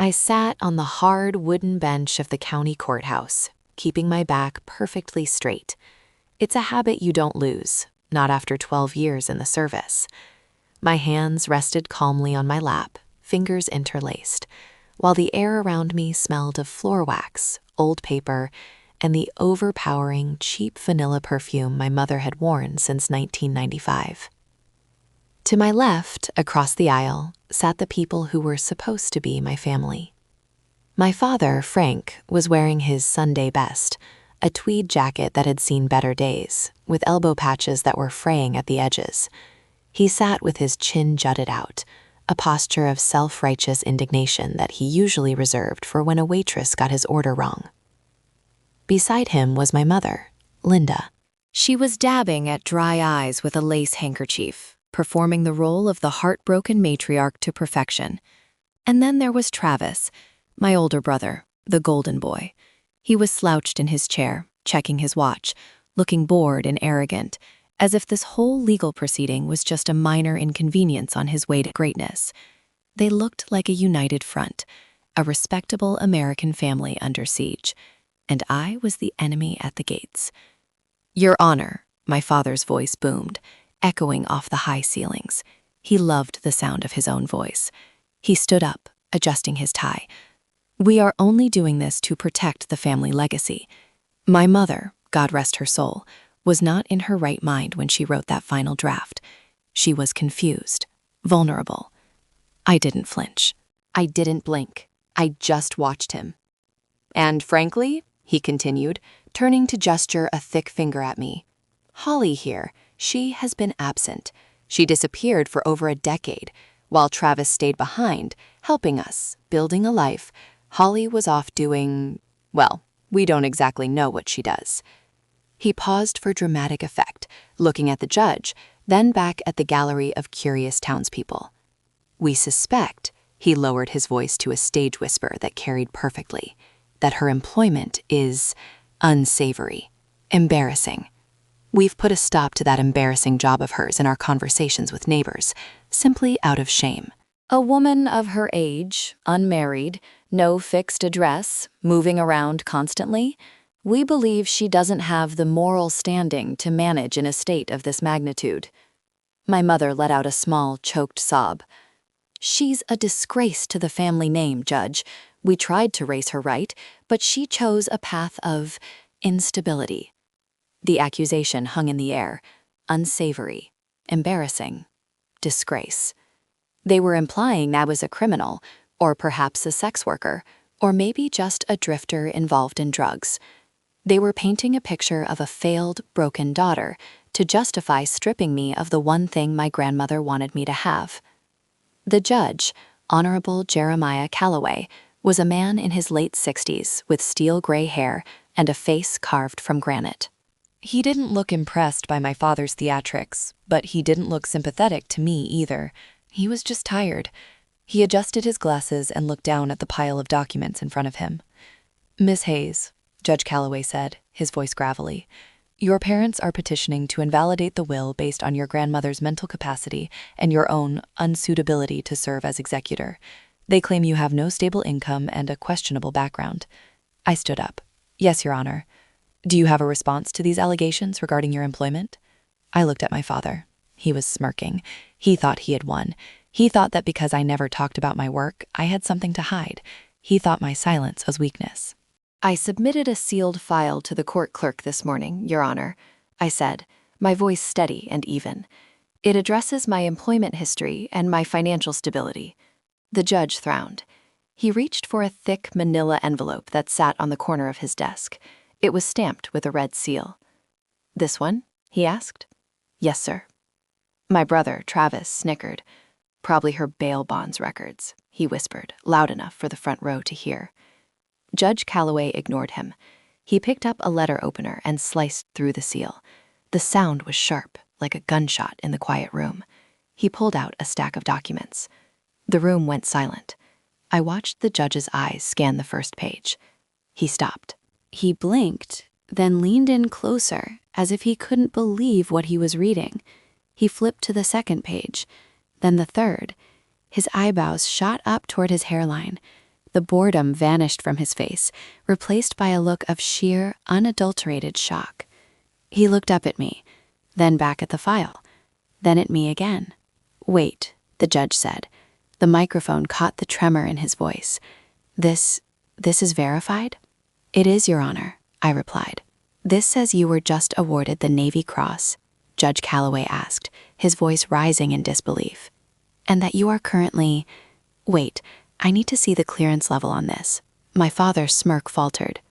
I sat on the hard wooden bench of the county courthouse, keeping my back perfectly straight. It's a habit you don't lose, not after 12 years in the service. My hands rested calmly on my lap, fingers interlaced, while the air around me smelled of floor wax, old paper, and the overpowering, cheap vanilla perfume my mother had worn since 1995. To my left, across the aisle, sat the people who were supposed to be my family. My father, Frank, was wearing his Sunday best, a tweed jacket that had seen better days, with elbow patches that were fraying at the edges. He sat with his chin jutted out, a posture of self-righteous indignation that he usually reserved for when a waitress got his order wrong. Beside him was my mother, Linda. She was dabbing at dry eyes with a lace handkerchief, performing the role of the heartbroken matriarch to perfection. And then there was Travis, my older brother, the golden boy. He was slouched in his chair, checking his watch, looking bored and arrogant, as if this whole legal proceeding was just a minor inconvenience on his way to greatness. They looked like a united front, a respectable American family under siege, and I was the enemy at the gates. "Your Honor," my father's voice boomed, echoing off the high ceilings. He loved the sound of his own voice. He stood up, adjusting his tie. "We are only doing this to protect the family legacy. My mother, God rest her soul, was not in her right mind when she wrote that final draft. She was confused, vulnerable. I didn't flinch. I didn't blink. I just watched him. And frankly," he continued, turning to gesture a thick finger at me, "Holly here, she has been absent. She disappeared for over a decade. While Travis stayed behind, helping us, building a life, Holly was off doing, well, we don't exactly know what she does." He paused for dramatic effect, looking at the judge, then back at the gallery of curious townspeople. "We suspect," he lowered his voice to a stage whisper that carried perfectly, "that her employment is unsavory, embarrassing. We've put a stop to that embarrassing job of hers in our conversations with neighbors, simply out of shame. A woman of her age, unmarried, no fixed address, moving around constantly, we believe she doesn't have the moral standing to manage an estate of this magnitude." My mother let out a small, choked sob. "She's a disgrace to the family name, Judge. We tried to raise her right, but she chose a path of instability." The accusation hung in the air. Unsavory, embarrassing, disgrace. They were implying I was a criminal, or perhaps a sex worker, or maybe just a drifter involved in drugs. They were painting a picture of a failed, broken daughter to justify stripping me of the one thing my grandmother wanted me to have. The judge, Honorable Jeremiah Calloway, was a man in his late 60s with steel gray hair and a face carved from granite. He didn't look impressed by my father's theatrics, but he didn't look sympathetic to me either. He was just tired. He adjusted his glasses and looked down at the pile of documents in front of him. "Miss Hayes," Judge Calloway said, his voice gravelly, "your parents are petitioning to invalidate the will based on your grandmother's mental capacity and your own unsuitability to serve as executor. They claim you have no stable income and a questionable background." I stood up. "Yes, Your Honor. Do you have a response to these allegations regarding your employment?" I looked at my father. He was smirking. He thought he had won. He thought that because I never talked about my work, I had something to hide. He thought my silence was weakness. "I submitted a sealed file to the court clerk this morning, Your Honor," I said, my voice steady and even. "It addresses my employment history and my financial stability." The judge frowned. He reached for a thick manila envelope that sat on the corner of his desk. It was stamped with a red seal. "This one?" he asked. "Yes, sir." My brother, Travis, snickered. "Probably her bail bonds records," he whispered, loud enough for the front row to hear. Judge Calloway ignored him. He picked up a letter opener and sliced through the seal. The sound was sharp, like a gunshot in the quiet room. He pulled out a stack of documents. The room went silent. I watched the judge's eyes scan the first page. He stopped. He blinked, then leaned in closer, as if he couldn't believe what he was reading. He flipped to the second page, then the third. His eyebrows shot up toward his hairline. The boredom vanished from his face, replaced by a look of sheer, unadulterated shock. He looked up at me, then back at the file, then at me again. "Wait," the judge said. The microphone caught the tremor in his voice. This is verified?" "It is, Your Honor," I replied. "This says you were just awarded the Navy Cross," Judge Calloway asked, his voice rising in disbelief. "And that you are currently—" "Wait, I need to see the clearance level on this." My father's smirk faltered.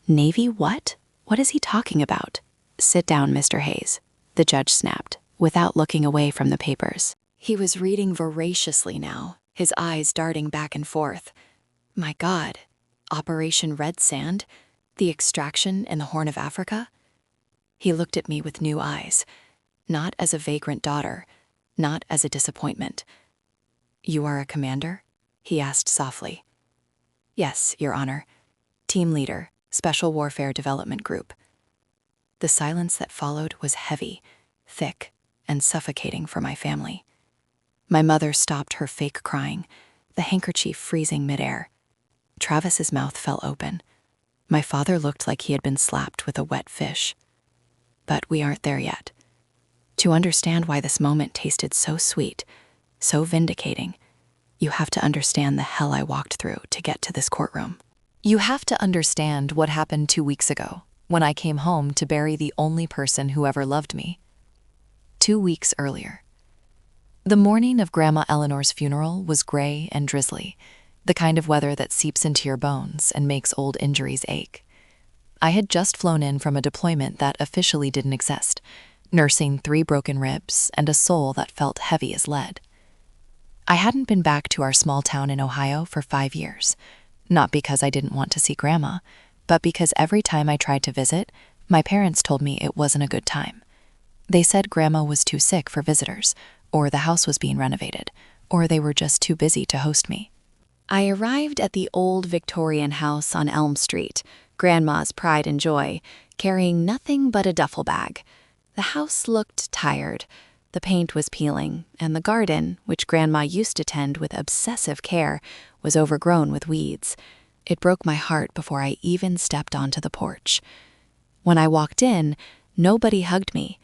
"Navy what? What is he talking about?" "Sit down, Mr. Hayes," the judge snapped, without looking away from the papers. He was reading voraciously now, his eyes darting back and forth. My God, Operation Red Sand? The extraction in the Horn of Africa? He looked at me with new eyes, not as a vagrant daughter, not as a disappointment. "You are a commander?" he asked softly. "Yes, Your Honor. Team leader, Special Warfare Development Group." The silence that followed was heavy, thick, and suffocating for my family. My mother stopped her fake crying, the handkerchief freezing midair. Travis's mouth fell open. My father looked like he had been slapped with a wet fish. But we aren't there yet. To understand why this moment tasted so sweet, so vindicating, you have to understand the hell I walked through to get to this courtroom. You have to understand what happened 2 weeks ago, when I came home to bury the only person who ever loved me. 2 weeks earlier. The morning of Grandma Eleanor's funeral was gray and drizzly, the kind of weather that seeps into your bones and makes old injuries ache. I had just flown in from a deployment that officially didn't exist, nursing 3 broken ribs and a soul that felt heavy as lead. I hadn't been back to our small town in Ohio for 5 years, not because I didn't want to see Grandma, but because every time I tried to visit, my parents told me it wasn't a good time. They said Grandma was too sick for visitors, or the house was being renovated, or they were just too busy to host me. I arrived at the old Victorian house on Elm Street, Grandma's pride and joy, carrying nothing but a duffel bag. The house looked tired. The paint was peeling, and the garden, which Grandma used to tend with obsessive care, was overgrown with weeds. It broke my heart before I even stepped onto the porch. When I walked in, nobody hugged me.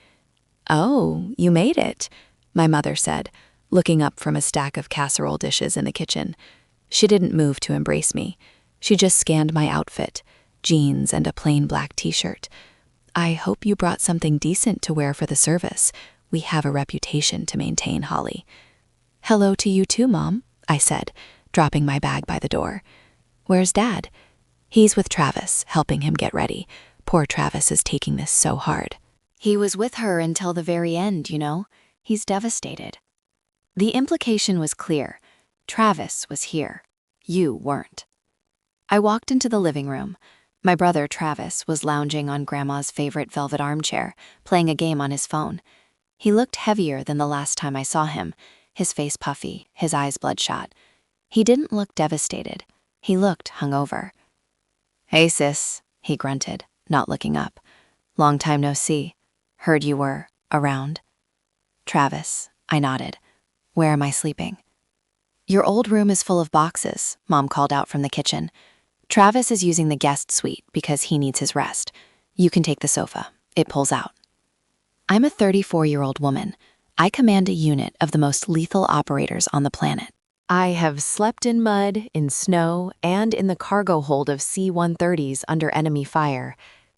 "Oh, you made it," my mother said, looking up from a stack of casserole dishes in the kitchen. She didn't move to embrace me. She just scanned my outfit, jeans and a plain black t-shirt. "I hope you brought something decent to wear for the service. We have a reputation to maintain, Holly." "Hello to you too, Mom," I said, dropping my bag by the door. "Where's Dad?" "He's with Travis, helping him get ready. Poor Travis is taking this so hard." "He was with her until the very end, you know. He's devastated." The implication was clear. Travis was here. You weren't. I walked into the living room. My brother, Travis, was lounging on Grandma's favorite velvet armchair, playing a game on his phone. He looked heavier than the last time I saw him, his face puffy, his eyes bloodshot. He didn't look devastated. He looked hungover. "Hey, sis," he grunted, not looking up. "Long time no see. Heard you were around." "Travis," I nodded. "Where am I sleeping?" "Your old room is full of boxes," Mom called out from the kitchen. "Travis is using the guest suite because he needs his rest. You can take the sofa. It pulls out." I'm a 34-year-old woman. I command a unit of the most lethal operators on the planet. I have slept in mud, in snow, and in the cargo hold of C-130s under enemy fire.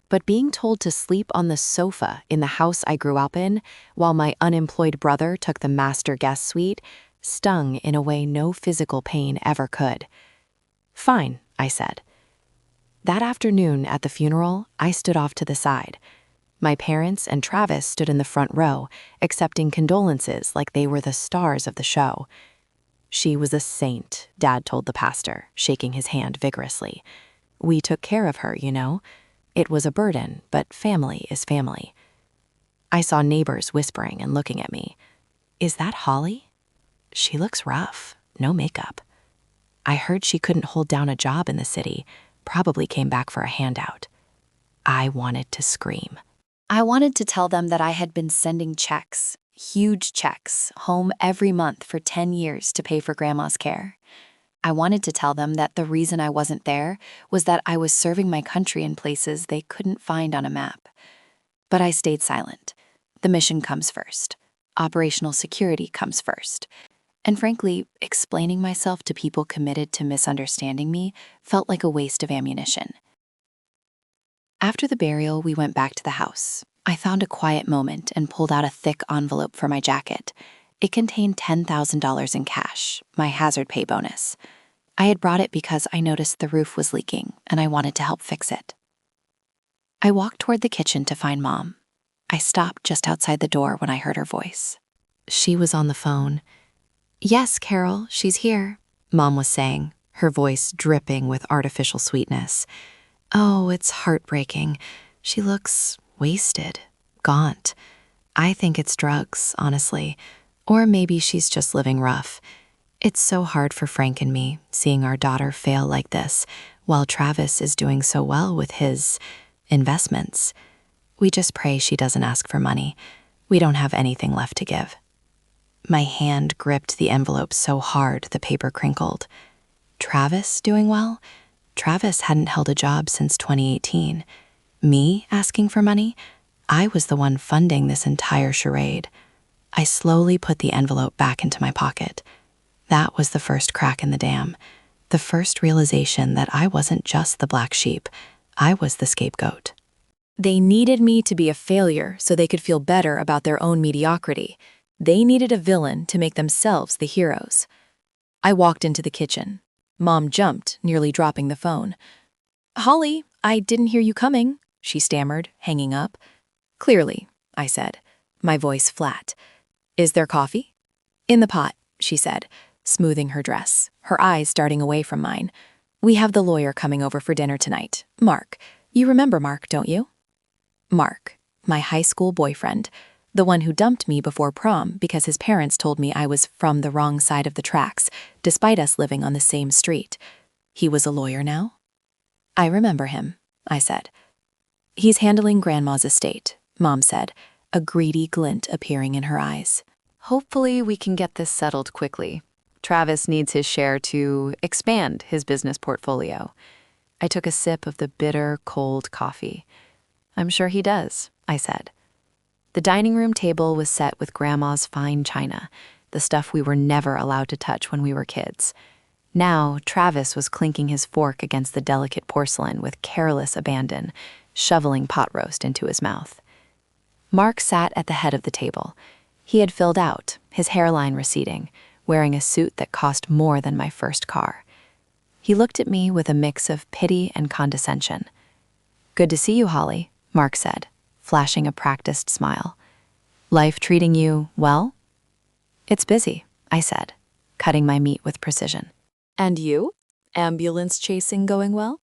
But being told to sleep on the sofa in the house I grew up in, while my unemployed brother took the master guest suite, stung in a way no physical pain ever could. "Fine," I said. That afternoon at the funeral, I stood off to the side. My parents and Travis stood in the front row, accepting condolences like they were the stars of the show. "She was a saint," Dad told the pastor, shaking his hand vigorously. "We took care of her, you know. It was a burden, but family is family." I saw neighbors whispering and looking at me. "Is that Holly? She looks rough, no makeup." I heard she couldn't hold down a job in the city, probably came back for a handout. I wanted to scream. I wanted to tell them that I had been sending checks, huge checks, home every month for 10 years to pay for Grandma's care. I wanted to tell them that the reason I wasn't there was that I was serving my country in places they couldn't find on a map. But I stayed silent. The mission comes first. Operational security comes first. And frankly, explaining myself to people committed to misunderstanding me felt like a waste of ammunition. After the burial, we went back to the house. I found a quiet moment and pulled out a thick envelope for my jacket. It contained $10,000 in cash, my hazard pay bonus. I had brought it because I noticed the roof was leaking and I wanted to help fix it. I walked toward the kitchen to find Mom. I stopped just outside the door when I heard her voice. She was on the phone. "Yes, Carol, she's here," Mom was saying, her voice dripping with artificial sweetness. "Oh, it's heartbreaking. She looks wasted, gaunt. I think it's drugs, honestly. Or maybe she's just living rough. It's so hard for Frank and me, seeing our daughter fail like this, while Travis is doing so well with his investments. We just pray she doesn't ask for money. We don't have anything left to give." My hand gripped the envelope so hard the paper crinkled. Travis doing well? Travis hadn't held a job since 2018. Me asking for money? I was the one funding this entire charade. I slowly put the envelope back into my pocket. That was the first crack in the dam. The first realization that I wasn't just the black sheep. I was the scapegoat. They needed me to be a failure so they could feel better about their own mediocrity. They needed a villain to make themselves the heroes. I walked into the kitchen. Mom jumped, nearly dropping the phone. "Holly, I didn't hear you coming," she stammered, hanging up. "Clearly," I said, my voice flat. "Is there coffee?" "In the pot," she said, smoothing her dress, her eyes darting away from mine. "We have the lawyer coming over for dinner tonight. Mark. You remember Mark, don't you?" Mark, my high school boyfriend, the one who dumped me before prom because his parents told me I was from the wrong side of the tracks, despite us living on the same street. He was a lawyer now? "I remember him," I said. "He's handling Grandma's estate," Mom said, a greedy glint appearing in her eyes. "Hopefully we can get this settled quickly. Travis needs his share to expand his business portfolio." I took a sip of the bitter, cold coffee. "I'm sure he does," I said. The dining room table was set with Grandma's fine china, the stuff we were never allowed to touch when we were kids. Now, Travis was clinking his fork against the delicate porcelain with careless abandon, shoveling pot roast into his mouth. Mark sat at the head of the table. He had filled out, his hairline receding, wearing a suit that cost more than my first car. He looked at me with a mix of pity and condescension. "Good to see you, Holly," Mark said, flashing a practiced smile. "Life treating you well?" "It's busy," I said, cutting my meat with precision. "And you? Ambulance chasing going well?"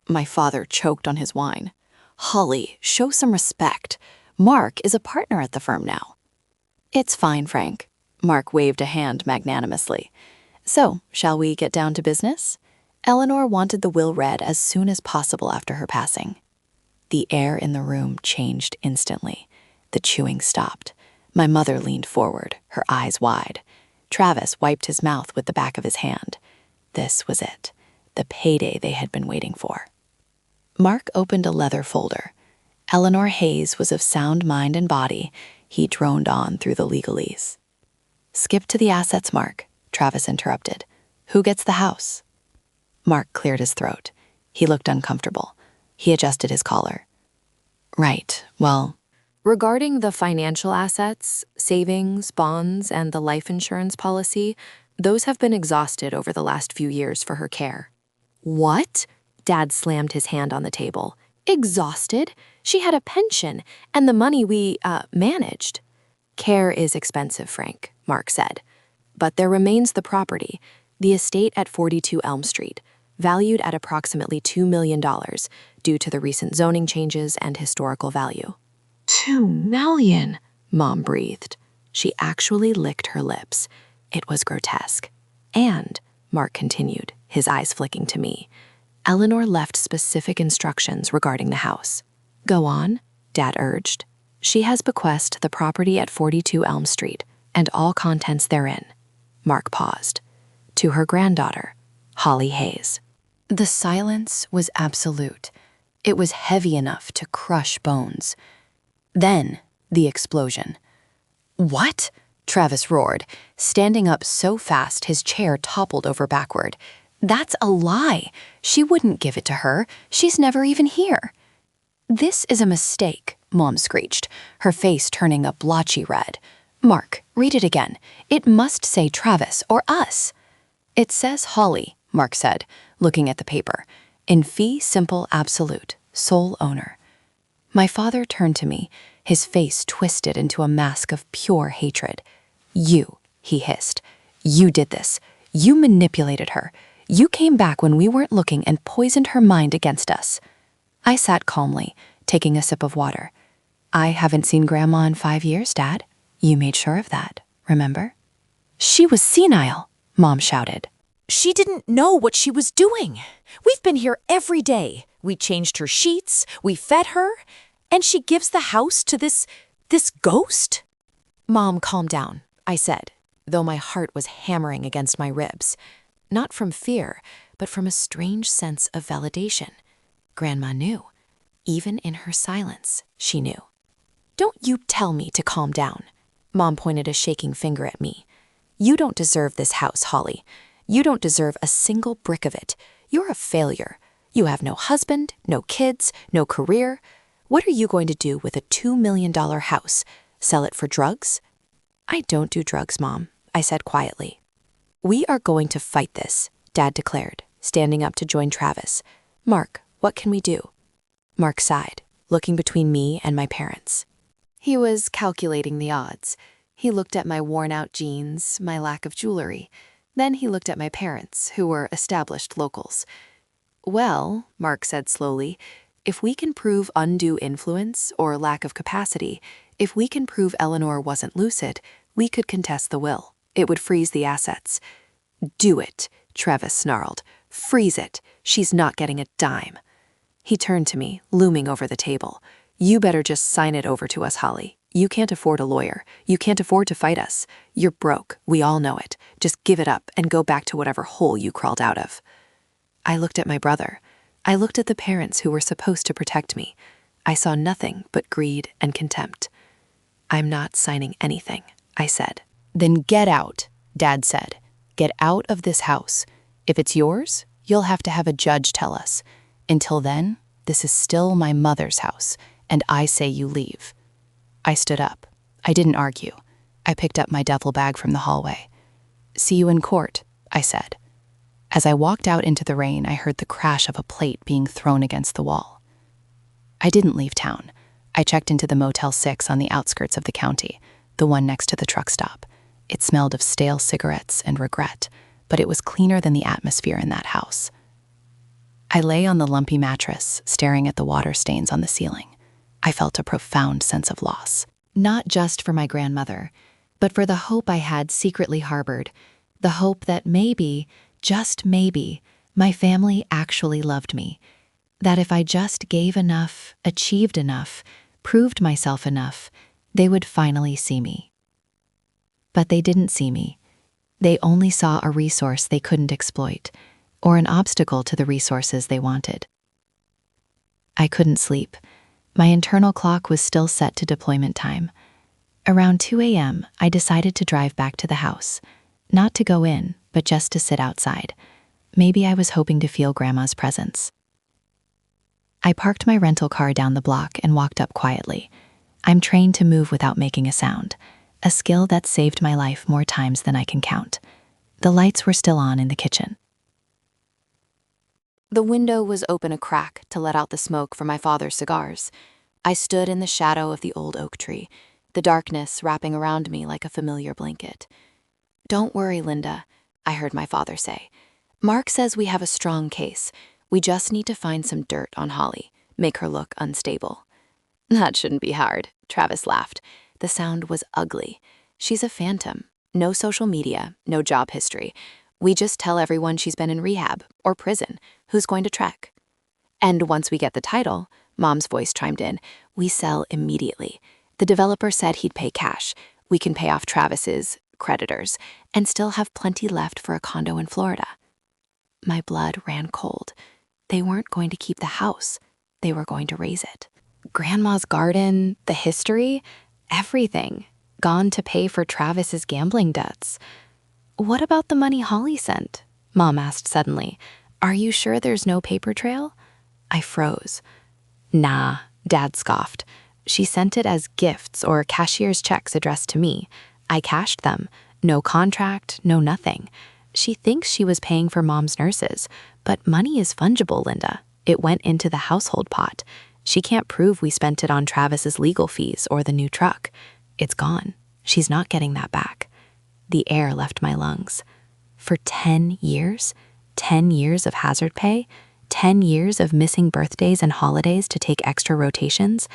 My father choked on his wine. "Holly, show some respect. Mark is a partner at the firm now." "It's fine, Frank." Mark waved a hand magnanimously. "So, shall we get down to business? Eleanor wanted the will read as soon as possible after her passing." The air in the room changed instantly. The chewing stopped. My mother leaned forward, her eyes wide. Travis wiped his mouth with the back of his hand. This was it, the payday they had been waiting for. Mark opened a leather folder. Eleanor Hayes was of sound mind and body. He droned on through the legalese. "Skip to the assets, Mark," Travis interrupted. "Who gets the house?" Mark cleared his throat. He looked uncomfortable. He adjusted his collar. "Right, well, regarding the financial assets, savings, bonds, and the life insurance policy, those have been exhausted over the last few years for her care." "What?" Dad slammed his hand on the table. "Exhausted? She had a pension, and the money we, managed." "Care is expensive, Frank," Mark said. "But there remains the property, the estate at 42 Elm Street, valued at approximately $2 million due to the recent zoning changes and historical value." "$2 million," Mom breathed. She actually licked her lips. It was grotesque. "And," Mark continued, his eyes flicking to me, "Eleanor left specific instructions regarding the house." "Go on," Dad urged. "She has bequeathed the property at 42 Elm Street and all contents therein." Mark paused. "To her granddaughter, Holly Hayes. The silence was absolute. It was heavy enough to crush bones. Then, the explosion. "What?" Travis roared, standing up so fast his chair toppled over backward. "That's a lie. She wouldn't give it to her. She's never even here." "This is a mistake," Mom screeched, her face turning a blotchy red. "Mark, read it again. It must say Travis or us." "It says Holly," Mark said, looking at the paper. "In fee simple absolute, sole owner." My father turned to me, his face twisted into a mask of pure hatred. "You," he hissed. "You did this. You manipulated her. You came back when we weren't looking and poisoned her mind against us." I sat calmly, taking a sip of water. "I haven't seen Grandma in 5 years, Dad. You made sure of that, remember?" "She was senile," Mom shouted. She didn't know what she was doing. We've been here every day. We changed her sheets, we fed her, and she gives the house to this ghost?" "Mom, calm down," I said, though my heart was hammering against my ribs. Not from fear, but from a strange sense of validation. Grandma knew. Even in her silence, she knew. "Don't you tell me to calm down." Mom pointed a shaking finger at me. "You don't deserve this house, Holly. You don't deserve a single brick of it. You're a failure. You have no husband, no kids, no career. What are you going to do with a $2 million house? Sell it for drugs?" "I don't do drugs, Mom," I said quietly. "We are going to fight this," Dad declared, standing up to join Travis. "Mark, what can we do?" Mark sighed, looking between me and my parents. He was calculating the odds. He looked at my worn-out jeans, my lack of jewelry. Then he looked at my parents, who were established locals. "Well," Mark said slowly, "if we can prove undue influence or lack of capacity, if we can prove Eleanor wasn't lucid, we could contest the will. It would freeze the assets." "Do it," Travis snarled. "Freeze it. She's not getting a dime." He turned to me, looming over the table. "You better just sign it over to us, Holly. You can't afford a lawyer. You can't afford to fight us. You're broke. We all know it. Just give it up and go back to whatever hole you crawled out of." I looked at my brother. I looked at the parents who were supposed to protect me. I saw nothing but greed and contempt. "I'm not signing anything," I said. "Then get out," Dad said. "Get out of this house. If it's yours, you'll have to have a judge tell us. Until then, this is still my mother's house, and I say you leave." I stood up. I didn't argue. I picked up my duffel bag from the hallway. "See you in court," I said. As I walked out into the rain, I heard the crash of a plate being thrown against the wall. I didn't leave town. I checked into the Motel 6 on the outskirts of the county, the one next to the truck stop. It smelled of stale cigarettes and regret, but it was cleaner than the atmosphere in that house. I lay on the lumpy mattress, staring at the water stains on the ceiling. I felt a profound sense of loss. Not just for my grandmother, but for the hope I had secretly harbored, the hope that maybe, just maybe, my family actually loved me, that if I just gave enough, achieved enough, proved myself enough, they would finally see me. But they didn't see me. They only saw a resource they couldn't exploit, or an obstacle to the resources they wanted. I couldn't sleep. My internal clock was still set to deployment time. Around 2 a.m., I decided to drive back to the house, not to go in, but just to sit outside. Maybe I was hoping to feel Grandma's presence. I parked my rental car down the block and walked up quietly. I'm trained to move without making a sound, a skill that saved my life more times than I can count. The lights were still on in the kitchen. The window was open a crack to let out the smoke from my father's cigars. I stood in the shadow of the old oak tree, the darkness wrapping around me like a familiar blanket. "Don't worry, Linda," I heard my father say. "Mark says we have a strong case. We just need to find some dirt on Holly, make her look unstable." "That shouldn't be hard," Travis laughed. The sound was ugly. "She's a phantom. No social media, no job history. We just tell everyone she's been in rehab or prison. Who's going to trek?" "And once we get the title," Mom's voice chimed in, "we sell immediately. The developer said he'd pay cash. We can pay off Travis's creditors and still have plenty left for a condo in Florida." My blood ran cold. They weren't going to keep the house. They were going to raise it. Grandma's garden, the history, everything. Gone to pay for Travis's gambling debts. What about the money Holly sent? Mom asked suddenly. Are you sure there's no paper trail? I froze. Nah, Dad scoffed. She sent it as gifts or cashier's checks addressed to me. I cashed them. No contract, no nothing. She thinks she was paying for Mom's nurses, but money is fungible, Linda. It went into the household pot. She can't prove we spent it on Travis's legal fees or the new truck. It's gone. She's not getting that back. The air left my lungs. For 10 years? 10 years of hazard pay? 10 years of missing birthdays and holidays to take extra rotations?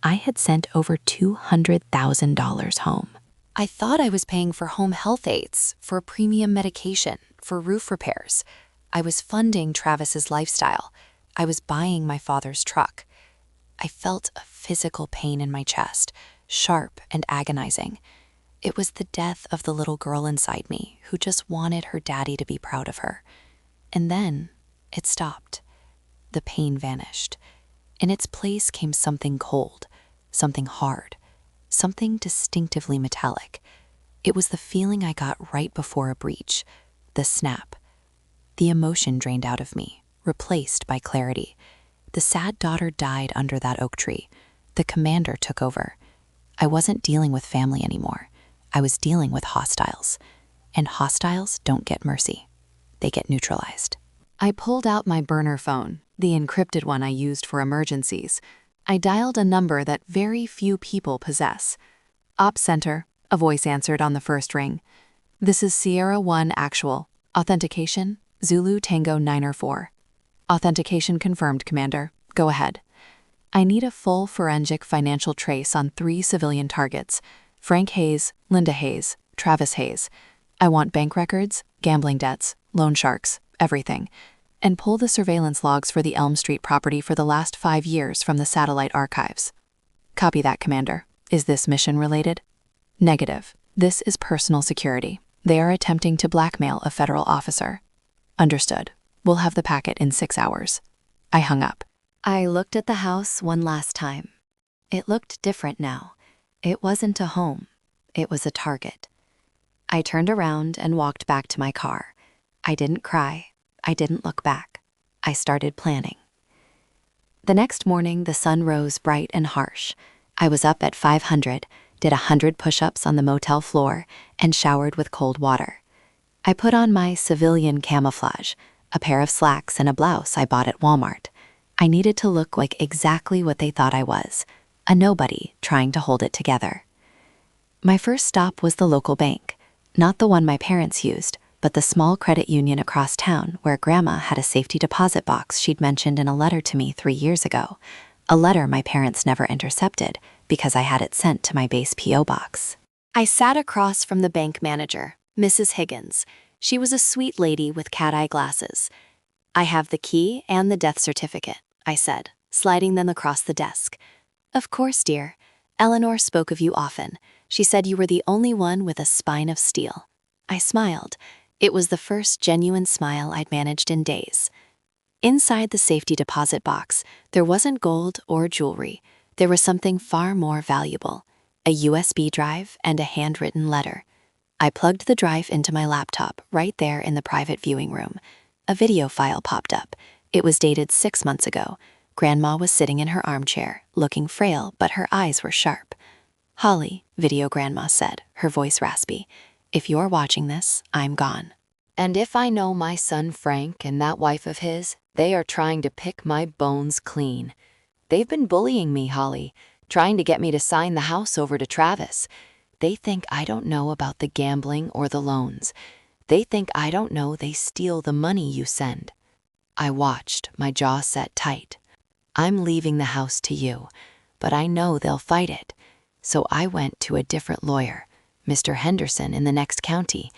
I had sent over $200,000 home. I thought I was paying for home health aides, for premium medication, for roof repairs. I was funding Travis's lifestyle. I was buying my father's truck. I felt a physical pain in my chest, sharp and agonizing. It was the death of the little girl inside me who just wanted her daddy to be proud of her. And then it stopped. The pain vanished. In its place came something cold, something hard, something distinctively metallic. It was the feeling I got right before a breach, the snap. The emotion drained out of me, replaced by clarity. The sad daughter died under that oak tree. The commander took over. I wasn't dealing with family anymore. I was dealing with hostiles. And hostiles don't get mercy. They get neutralized. I pulled out my burner phone, the encrypted one I used for emergencies. I dialed a number that very few people possess. Ops Center, a voice answered on the first ring. This is Sierra 1 Actual. Authentication, Zulu Tango 904. Authentication confirmed, Commander. Go ahead. I need a full forensic financial trace on 3 civilian targets. Frank Hayes, Linda Hayes, Travis Hayes. I want bank records, gambling debts, loan sharks, everything. And pull the surveillance logs for the Elm Street property for the last 5 years from the satellite archives. Copy that, Commander. Is this mission related? Negative. This is personal security. They are attempting to blackmail a federal officer. Understood. We'll have the packet in 6 hours. I hung up. I looked at the house one last time. It looked different now. It wasn't a home. It was a target. I turned around and walked back to my car. I didn't cry. I didn't look back. I started planning. The next morning, the sun rose bright and harsh. I was up at 500, did 100 push-ups on the motel floor, and showered with cold water. I put on my civilian camouflage, a pair of slacks and a blouse I bought at Walmart. I needed to look like exactly what they thought I was, a nobody trying to hold it together. My first stop was the local bank, not the one my parents used, but the small credit union across town where Grandma had a safety deposit box she'd mentioned in a letter to me 3 years ago, a letter my parents never intercepted because I had it sent to my base P.O. box. I sat across from the bank manager, Mrs. Higgins. She was a sweet lady with cat-eye glasses. I have the key and the death certificate, I said, sliding them across the desk. Of course, dear. Eleanor spoke of you often. She said you were the only one with a spine of steel. I smiled. It was the first genuine smile I'd managed in days. Inside the safety deposit box, there wasn't gold or jewelry. There was something far more valuable, a USB drive and a handwritten letter. I plugged the drive into my laptop right there in the private viewing room. A video file popped up. It was dated 6 months ago. Grandma was sitting in her armchair, looking frail, but her eyes were sharp. Holly, video Grandma said, her voice raspy. If you're watching this, I'm gone. And if I know my son Frank and that wife of his, they are trying to pick my bones clean. They've been bullying me, Holly, trying to get me to sign the house over to Travis. They think I don't know about the gambling or the loans. They think I don't know they steal the money you send. I watched, my jaw set tight. I'm leaving the house to you, but I know they'll fight it. So I went to a different lawyer, Mr. Henderson in the next county.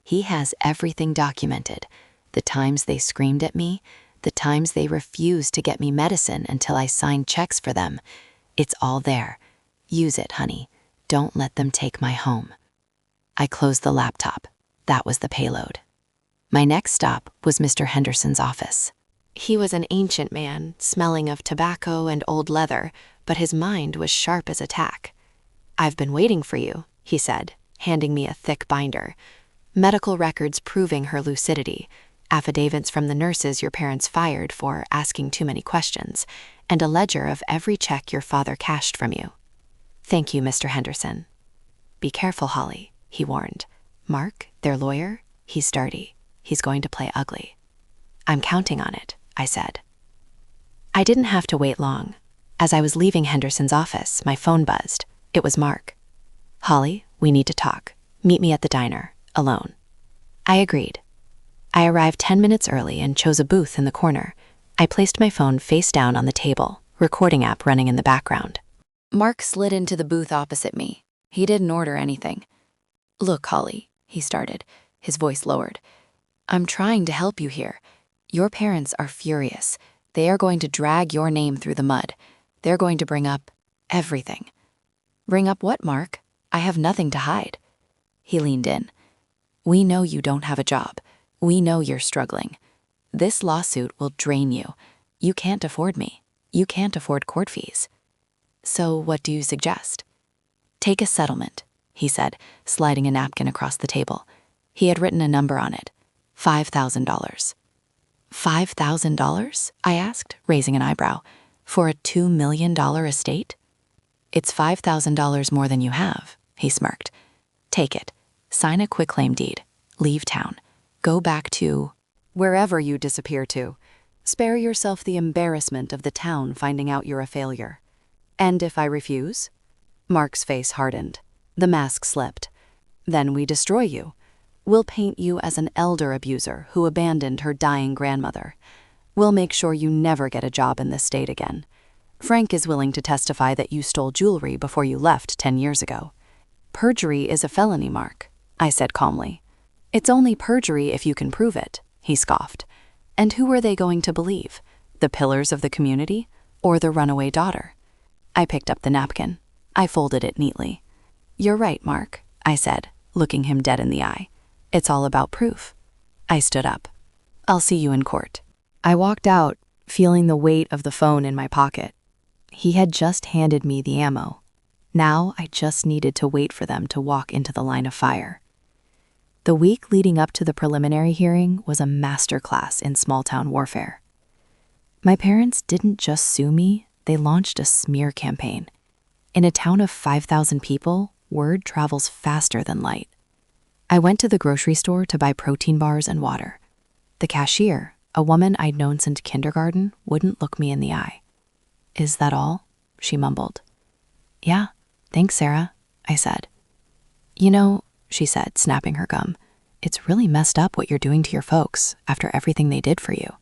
He has everything documented. The times they screamed at me, the times they refused to get me medicine until I signed checks for them. It's all there. Use it, honey. Don't let them take my home. I closed the laptop. That was the payload. My next stop was Mr. Henderson's office. He was an ancient man, smelling of tobacco and old leather, but his mind was sharp as a tack. "I've been waiting for you," he said, handing me a thick binder. "Medical records proving her lucidity, affidavits from the nurses your parents fired for asking too many questions, and a ledger of every check your father cashed from you." "Thank you, Mr. Henderson." "Be careful, Holly," he warned. "Mark, their lawyer, he's dirty. He's going to play ugly." "I'm counting on it," I said. I didn't have to wait long. As I was leaving Henderson's office, my phone buzzed. It was Mark. "Holly, we need to talk. Meet me at the diner, alone." I agreed. I arrived 10 minutes early and chose a booth in the corner. I placed my phone face down on the table, recording app running in the background. Mark slid into the booth opposite me. He didn't order anything. "Look, Holly," he started, his voice lowered. "I'm trying to help you here. Your parents are furious. They are going to drag your name through the mud. They're going to bring up everything." "Bring up what, Mark? I have nothing to hide." He leaned in. "We know you don't have a job. We know you're struggling. This lawsuit will drain you. You can't afford me. You can't afford court fees. So what do you suggest?" "Take a settlement," he said, sliding a napkin across the table. He had written a number on it. $5,000. $5,000? I asked, raising an eyebrow. "For a $2 million estate?" "It's $5,000 more than you have," he smirked. "Take it. Sign a quitclaim deed. Leave town. Go back to wherever you disappear to. Spare yourself the embarrassment of the town finding out you're a failure." "And if I refuse?" Mark's face hardened. The mask slipped. "Then we destroy you. We'll paint you as an elder abuser who abandoned her dying grandmother. We'll make sure you never get a job in this state again. Frank is willing to testify that you stole jewelry before you left 10 years ago. Perjury is a felony, Mark," I said calmly. "It's only perjury if you can prove it," he scoffed. "And who are they going to believe? The pillars of the community or the runaway daughter?" I picked up the napkin. I folded it neatly. "You're right, Mark," I said, looking him dead in the eye. "It's all about proof." I stood up. "I'll see you in court." I walked out, feeling the weight of the phone in my pocket. He had just handed me the ammo. Now I just needed to wait for them to walk into the line of fire. The week leading up to the preliminary hearing was a masterclass in small-town warfare. My parents didn't just sue me, they launched a smear campaign. In a town of 5,000 people, word travels faster than light. I went to the grocery store to buy protein bars and water. The cashier, a woman I'd known since kindergarten, wouldn't look me in the eye. "Is that all?" she mumbled. "Yeah, thanks, Sarah," I said. "You know," she said, snapping her gum, "it's really messed up what you're doing to your folks after everything they did for you."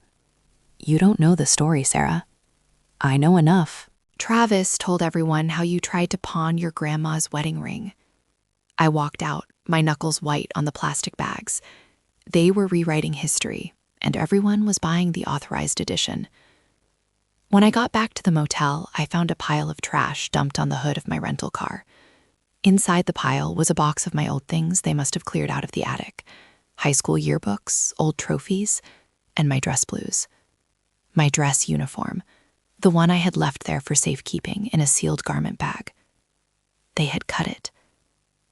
"You don't know the story, Sarah." "I know enough. Travis told everyone how you tried to pawn your grandma's wedding ring." I walked out, my knuckles white on the plastic bags. They were rewriting history, and everyone was buying the authorized edition. When I got back to the motel, I found a pile of trash dumped on the hood of my rental car. Inside the pile was a box of my old things they must have cleared out of the attic. High school yearbooks, old trophies, and my dress blues. My dress uniform, the one I had left there for safekeeping in a sealed garment bag. They had cut it.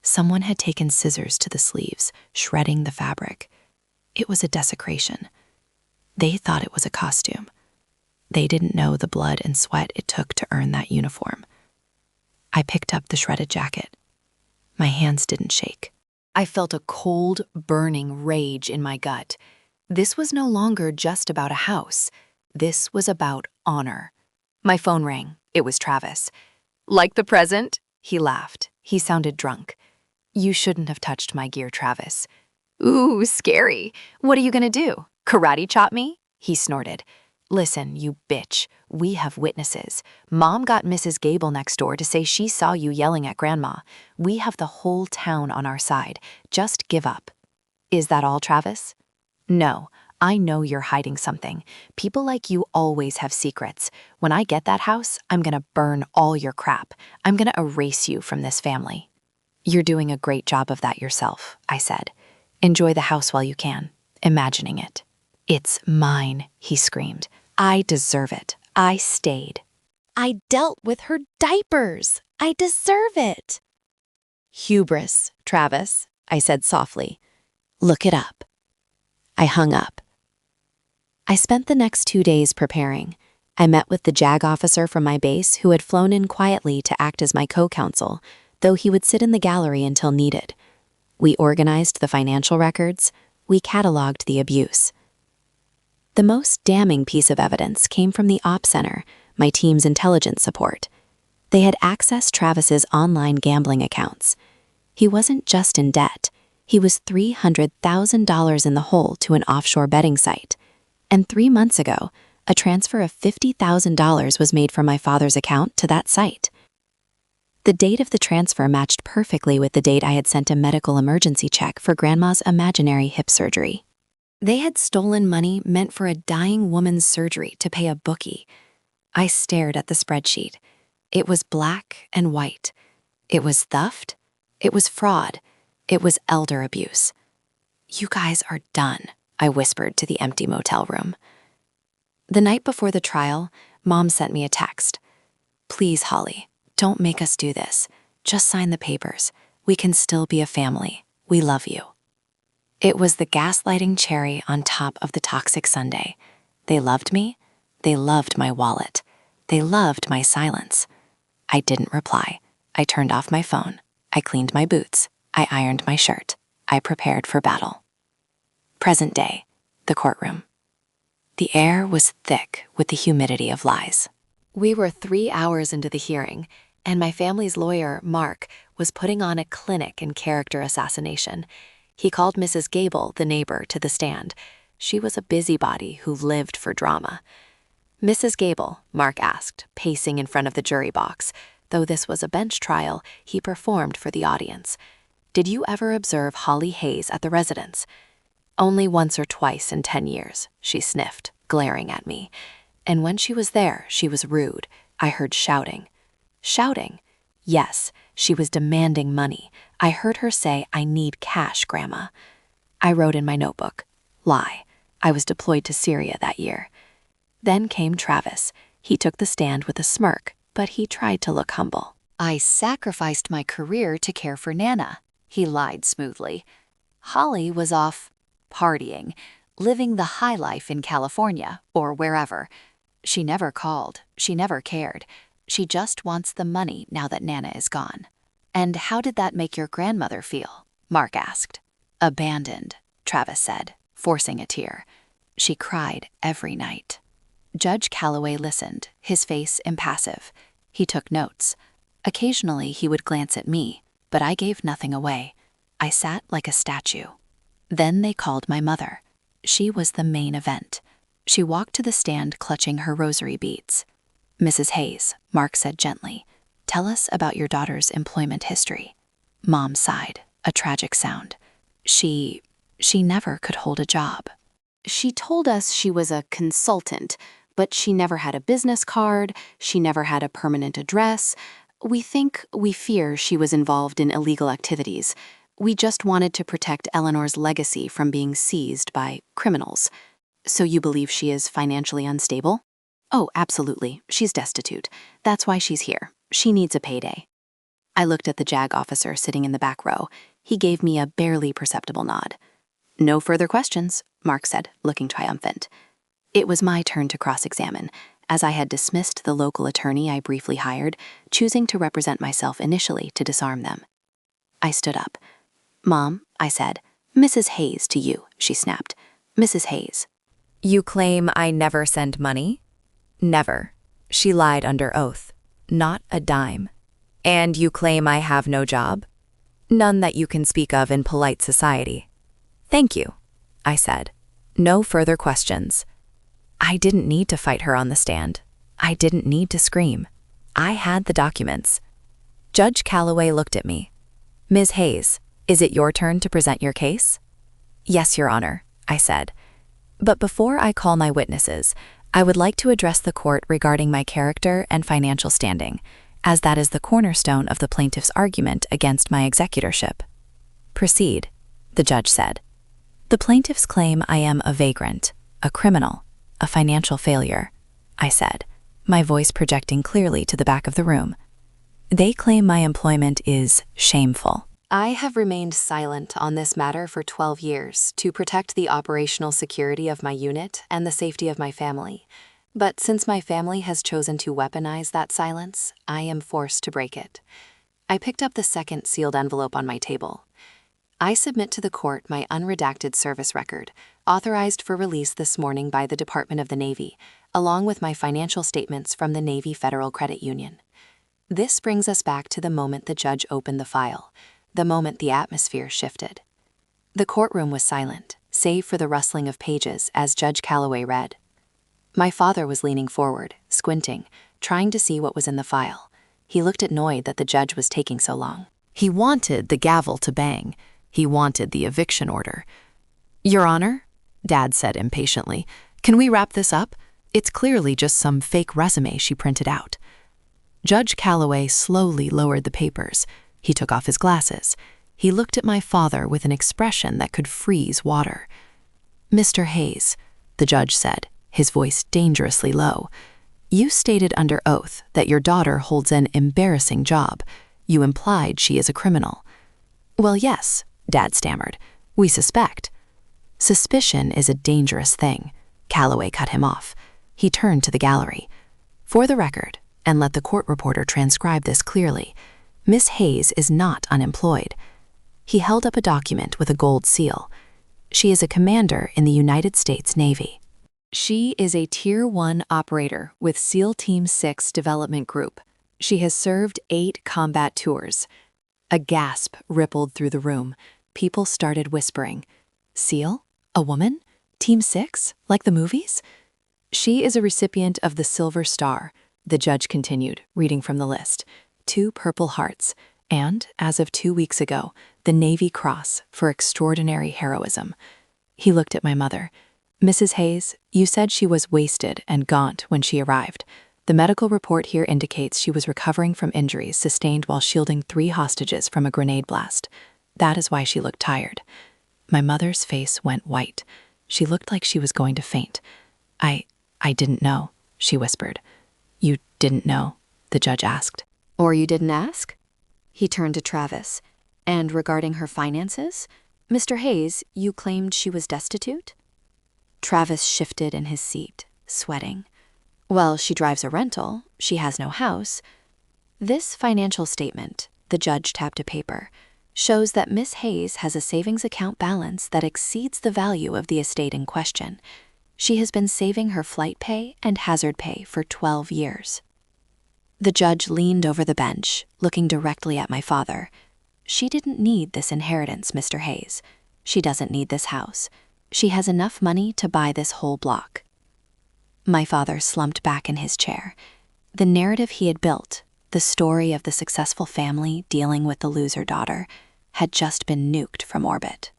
Someone had taken scissors to the sleeves, shredding the fabric. It was a desecration. They thought it was a costume. They didn't know the blood and sweat it took to earn that uniform. I picked up the shredded jacket. My hands didn't shake. I felt a cold, burning rage in my gut. This was no longer just about a house. This was about honor. My phone rang. It was Travis. "Like the present?" He laughed. He sounded drunk. "You shouldn't have touched my gear, Travis." "Ooh, scary. What are you gonna do? Karate chop me?" He snorted. "Listen, you bitch. We have witnesses. Mom got Mrs. Gable next door to say she saw you yelling at Grandma. We have the whole town on our side. Just give up." "Is that all, Travis?" "No. I know you're hiding something. People like you always have secrets. When I get that house, I'm gonna burn all your crap. I'm gonna erase you from this family." "You're doing a great job of that yourself," I said. "Enjoy the house while you can. imagining it. "It's mine," he screamed. "I deserve it. I stayed." I dealt with her diapers. I deserve it. "Hubris, Travis," I said softly. "Look it up." I hung up. I spent the next 2 days preparing. I met with the JAG officer from my base who had flown in quietly to act as my co-counsel, though he would sit in the gallery until needed. We organized the financial records. We cataloged the abuse. The most damning piece of evidence came from the Op Center, my team's intelligence support. They had accessed Travis's online gambling accounts. He wasn't just in debt. He was $300,000 in the hole to an offshore betting site. And 3 months ago, a transfer of $50,000 was made from my father's account to that site. The date of the transfer matched perfectly with the date I had sent a medical emergency check for Grandma's imaginary hip surgery. They had stolen money meant for a dying woman's surgery to pay a bookie. I stared at the spreadsheet. It was black and white. It was theft. It was fraud. It was elder abuse. "You guys are done," I whispered to the empty motel room. The night before the trial, Mom sent me a text. "Please, Holly, don't make us do this. Just sign the papers. We can still be a family. We love you." It was the gaslighting cherry on top of the toxic sundae. They loved me. They loved my wallet. They loved my silence. I didn't reply. I turned off my phone. I cleaned my boots. I ironed my shirt. I prepared for battle. Present day, the courtroom. The air was thick with the humidity of lies. We were 3 hours into the hearing, and my family's lawyer, Mark, was putting on a clinic in character assassination. He called Mrs. Gable, the neighbor, to the stand. She was a busybody who lived for drama. "Mrs. Gable," Mark asked, pacing in front of the jury box. Though this was a bench trial, he performed for the audience. "Did you ever observe Holly Hayes at the residence?" "Only once or twice in 10 years, she sniffed, glaring at me. "And when she was there, she was rude. I heard shouting." "Shouting?" "Yes, she was demanding money. I heard her say, 'I need cash, Grandma.'" I wrote in my notebook, "Lie. I was deployed to Syria that year." Then came Travis. He took the stand with a smirk, but he tried to look humble. "I sacrificed my career to care for Nana," he lied smoothly. "Holly was off partying, living the high life in California or wherever. She never called. She never cared. She just wants the money now that Nana is gone." "And how did that make your grandmother feel?" Mark asked. "Abandoned," Travis said, forcing a tear. "She cried every night." Judge Calloway listened, his face impassive. He took notes. Occasionally he would glance at me, but I gave nothing away. I sat like a statue. Then they called my mother. She was the main event. She walked to the stand clutching her rosary beads. "Mrs. Hayes," Mark said gently, "tell us about your daughter's employment history." Mom sighed, a tragic sound. She never could hold a job. "She told us she was a consultant, but she never had a business card. She never had a permanent address. We fear she was involved in illegal activities. We just wanted to protect Eleanor's legacy from being seized by criminals." "So you believe she is financially unstable?" "Oh, absolutely. She's destitute. That's why she's here. She needs a payday." I looked at the JAG officer sitting in the back row. He gave me a barely perceptible nod. "No further questions," Mark said, looking triumphant. It was my turn to cross-examine, as I had dismissed the local attorney I briefly hired, choosing to represent myself initially to disarm them. I stood up. "Mom," I said. "Mrs. Hayes to you," she snapped. "Mrs. Hayes." "You claim I never send money?" "Never." She lied under oath. "Not a dime." "And you claim I have no job?" "None that you can speak of in polite society." "Thank you," I said. "No further questions." I didn't need to fight her on the stand. I didn't need to scream. I had the documents. Judge Calloway looked at me. "Ms. Hayes, is it your turn to present your case?" "Yes, Your Honor," I said. "But before I call my witnesses, I would like to address the court regarding my character and financial standing, as that is the cornerstone of the plaintiff's argument against my executorship." "Proceed," the judge said. The plaintiffs claim I am a vagrant, a criminal, a financial failure, I said, my voice projecting clearly to the back of the room. They claim my employment is shameful. I have remained silent on this matter for 12 years to protect the operational security of my unit and the safety of my family. But since my family has chosen to weaponize that silence, I am forced to break it. I picked up the second sealed envelope on my table. I submit to the court my unredacted service record, authorized for release this morning by the Department of the Navy, along with my financial statements from the Navy Federal Credit Union. This brings us back to the moment the judge opened the file, the moment the atmosphere shifted. The courtroom was silent, save for the rustling of pages as Judge Calloway read. My father was leaning forward, squinting, trying to see what was in the file. He looked annoyed that the judge was taking so long. He wanted the gavel to bang. He wanted the eviction order. "Your Honor," Dad said impatiently, "can we wrap this up? It's clearly just some fake resume she printed out." Judge Calloway slowly lowered the papers. He took off his glasses. He looked at my father with an expression that could freeze water. "Mr. Hayes," the judge said, his voice dangerously low, "you stated under oath that your daughter holds an embarrassing job. You implied she is a criminal." "Well, yes," Dad stammered. "We suspect." "Suspicion is a dangerous thing," Calloway cut him off. He turned to the gallery. "For the record, and let the court reporter transcribe this clearly, Miss Hayes is not unemployed." He held up a document with a gold seal. "She is a commander in the United States Navy. She is a Tier 1 operator with SEAL Team 6 Development Group. She has served 8 combat tours." A gasp rippled through the room. People started whispering. "SEAL? A woman? Team 6? Like the movies?" "She is a recipient of the Silver Star," the judge continued, reading from the list. 2 Purple Hearts, and, as of 2 weeks ago, the Navy Cross for extraordinary heroism. He looked at my mother. "Mrs. Hayes, you said she was wasted and gaunt when she arrived. The medical report here indicates she was recovering from injuries sustained while shielding 3 hostages from a grenade blast. That is why she looked tired." My mother's face went white. She looked like she was going to faint. I didn't know," she whispered. "You didn't know?" the judge asked. "Or you didn't ask?" He turned to Travis. "And regarding her finances? Mr. Hayes, you claimed she was destitute?" Travis shifted in his seat, sweating. "Well, she drives a rental. She has no house." "This financial statement," the judge tapped a paper, "shows that Miss Hayes has a savings account balance that exceeds the value of the estate in question. She has been saving her flight pay and hazard pay for 12 years. The judge leaned over the bench, looking directly at my father. "She didn't need this inheritance, Mr. Hayes. She doesn't need this house. She has enough money to buy this whole block." My father slumped back in his chair. The narrative he had built, the story of the successful family dealing with the loser daughter, had just been nuked from orbit.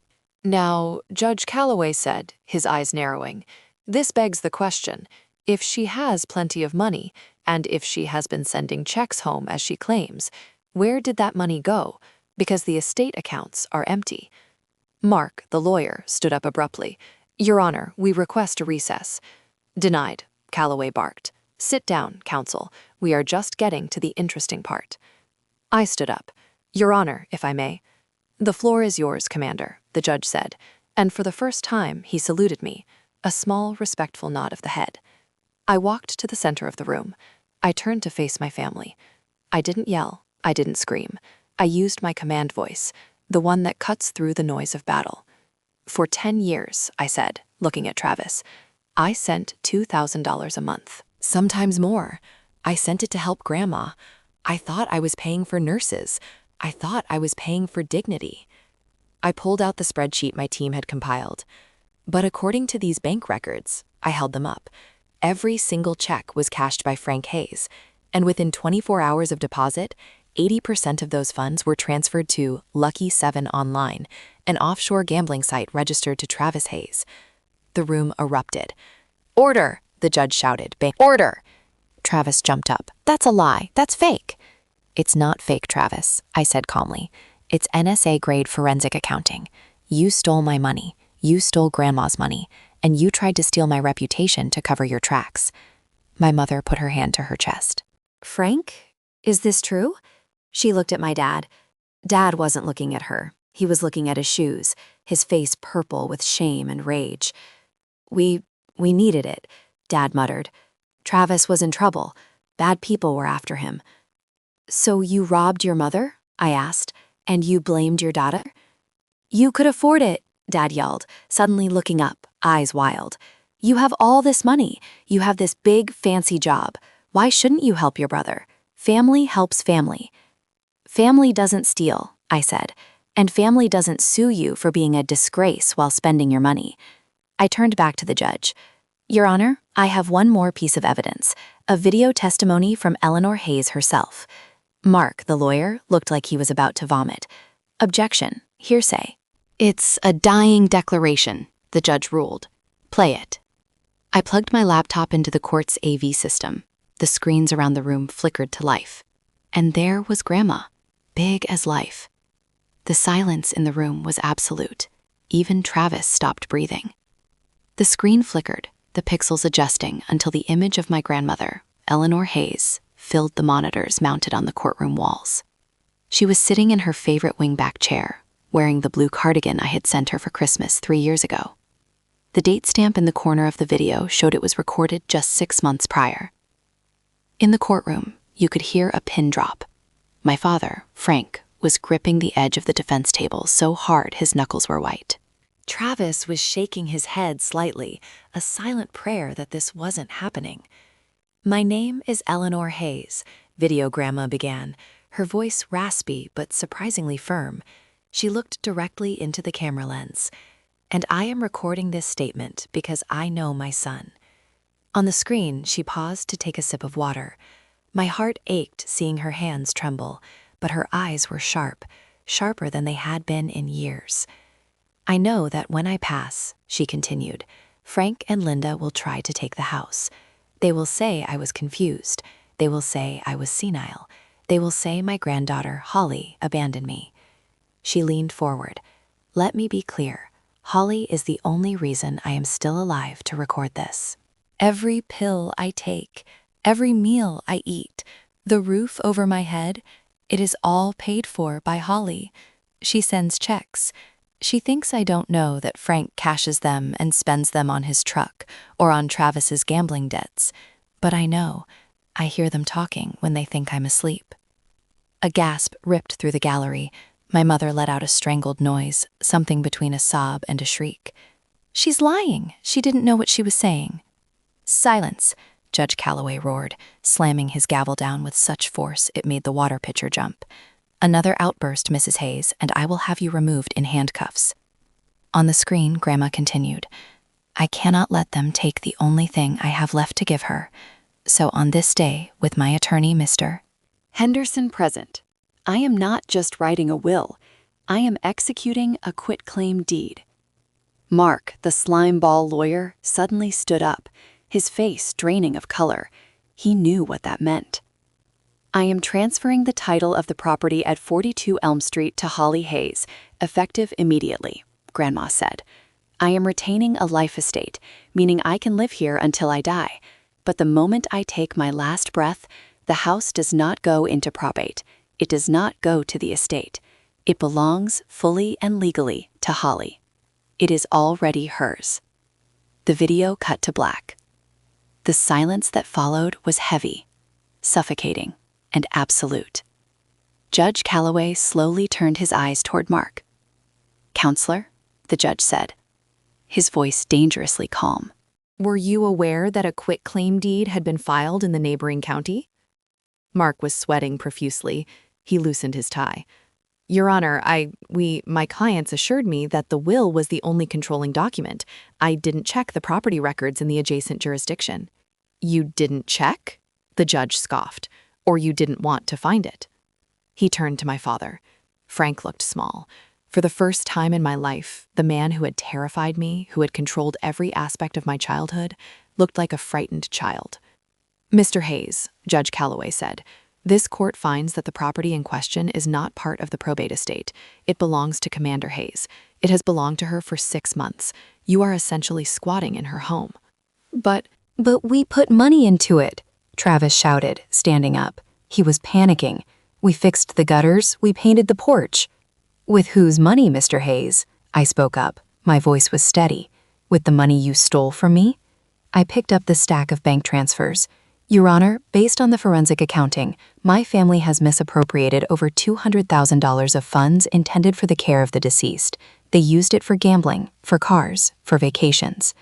"Now," Judge Calloway said, his eyes narrowing, "this begs the question. If she has plenty of money, and if she has been sending checks home as she claims, where did that money go? Because the estate accounts are empty." Mark, the lawyer, stood up abruptly. "Your Honor, we request a recess." "Denied," Calloway barked. "Sit down, counsel. We are just getting to the interesting part." I stood up. "Your Honor, if I may." "The floor is yours, Commander," the judge said, and for the first time he saluted me, a small, respectful nod of the head. I walked to the center of the room. I turned to face my family. I didn't yell. I didn't scream. I used my command voice, the one that cuts through the noise of battle. "For 10 years, I said, looking at Travis, I sent $2,000 a month, sometimes more. I sent it to help Grandma. I thought I was paying for nurses. I thought I was paying for dignity." I pulled out the spreadsheet my team had compiled. But according to these bank records, I held them up, every single check was cashed by Frank Hayes, and within 24 hours of deposit, 80% of those funds were transferred to Lucky 7 Online, an offshore gambling site registered to Travis Hayes. The room erupted. "Order!" the judge shouted. "Order!" Travis jumped up. "That's a lie. That's fake." "It's not fake, Travis," I said calmly. "It's NSA-grade forensic accounting. You stole my money. You stole Grandma's money, and you tried to steal my reputation to cover your tracks." My mother put her hand to her chest. "Frank, is this true?" She looked at my dad. Dad wasn't looking at her. He was looking at his shoes, his face purple with shame and rage. We needed it," Dad muttered. "Travis was in trouble. Bad people were after him." "So you robbed your mother?" I asked. "And you blamed your daughter?" "You could afford it," Dad yelled, suddenly looking up, eyes wild. "You have all this money. You have this big, fancy job. Why shouldn't you help your brother? Family helps family." "Family doesn't steal," I said, "and family doesn't sue you for being a disgrace while spending your money." I turned back to the judge. "Your Honor, I have one more piece of evidence, a video testimony from Eleanor Hayes herself." Mark, the lawyer, looked like he was about to vomit. "Objection. Hearsay." "It's a dying declaration," the judge ruled. "Play it." I plugged my laptop into the court's AV system. The screens around the room flickered to life. And there was Grandma, big as life. The silence in the room was absolute. Even Travis stopped breathing. The screen flickered, the pixels adjusting until the image of my grandmother, Eleanor Hayes, filled the monitors mounted on the courtroom walls. She was sitting in her favorite wingback chair, wearing the blue cardigan I had sent her for Christmas 3 years ago. The date stamp in the corner of the video showed it was recorded just 6 months prior. In the courtroom, you could hear a pin drop. My father, Frank, was gripping the edge of the defense table so hard his knuckles were white. Travis was shaking his head slightly, a silent prayer that this wasn't happening. "My name is Eleanor Hayes," Video Grandma began, her voice raspy but surprisingly firm. She looked directly into the camera lens. "And I am recording this statement because I know my son." On the screen, she paused to take a sip of water. My heart ached seeing her hands tremble, but her eyes were sharp, sharper than they had been in years. "I know that when I pass," she continued, "Frank and Linda will try to take the house. They will say I was confused. They will say I was senile. They will say my granddaughter, Holly, abandoned me." She leaned forward. "Let me be clear. Holly is the only reason I am still alive to record this. Every pill I take, every meal I eat, the roof over my head, it is all paid for by Holly. She sends checks. She thinks I don't know that Frank cashes them and spends them on his truck or on Travis's gambling debts. But I know. I hear them talking when they think I'm asleep." A gasp ripped through the gallery. My mother let out a strangled noise, something between a sob and a shriek. "She's lying. She didn't know what she was saying." "Silence," Judge Calloway roared, slamming his gavel down with such force it made the water pitcher jump. "Another outburst, Mrs. Hayes, and I will have you removed in handcuffs." On the screen, Grandma continued, "I cannot let them take the only thing I have left to give her. So on this day, with my attorney, Mr. Henderson present, I am not just writing a will. I am executing a quitclaim deed." Mark, the slimeball lawyer, suddenly stood up, his face draining of color. He knew what that meant. "I am transferring the title of the property at 42 Elm Street to Holly Hayes, effective immediately," Grandma said. "I am retaining a life estate, meaning I can live here until I die. But the moment I take my last breath, the house does not go into probate. It does not go to the estate. It belongs fully and legally to Holly. It is already hers." The video cut to black. The silence that followed was heavy, suffocating, and absolute. Judge Calloway slowly turned his eyes toward Mark. "Counselor," the judge said, his voice dangerously calm. "Were you aware that a quitclaim deed had been filed in the neighboring county?" Mark was sweating profusely. He loosened his tie. "Your Honor, my clients assured me that the will was the only controlling document. I didn't check the property records in the adjacent jurisdiction." "You didn't check?" the judge scoffed. "Or you didn't want to find it?" He turned to my father. Frank looked small. For the first time in my life, the man who had terrified me, who had controlled every aspect of my childhood, looked like a frightened child. "Mr. Hayes," Judge Calloway said, "this court finds that the property in question is not part of the probate estate. It belongs to Commander Hayes. It has belonged to her for 6 months. You are essentially squatting in her home." "But "But we put money into it," Travis shouted, standing up. He was panicking. "We fixed the gutters, we painted the porch." "With whose money, Mr. Hayes?" I spoke up. My voice was steady. "With the money you stole from me?" I picked up the stack of bank transfers. "Your Honor, based on the forensic accounting, my family has misappropriated over $200,000 of funds intended for the care of the deceased. They used it for gambling, for cars, for vacations."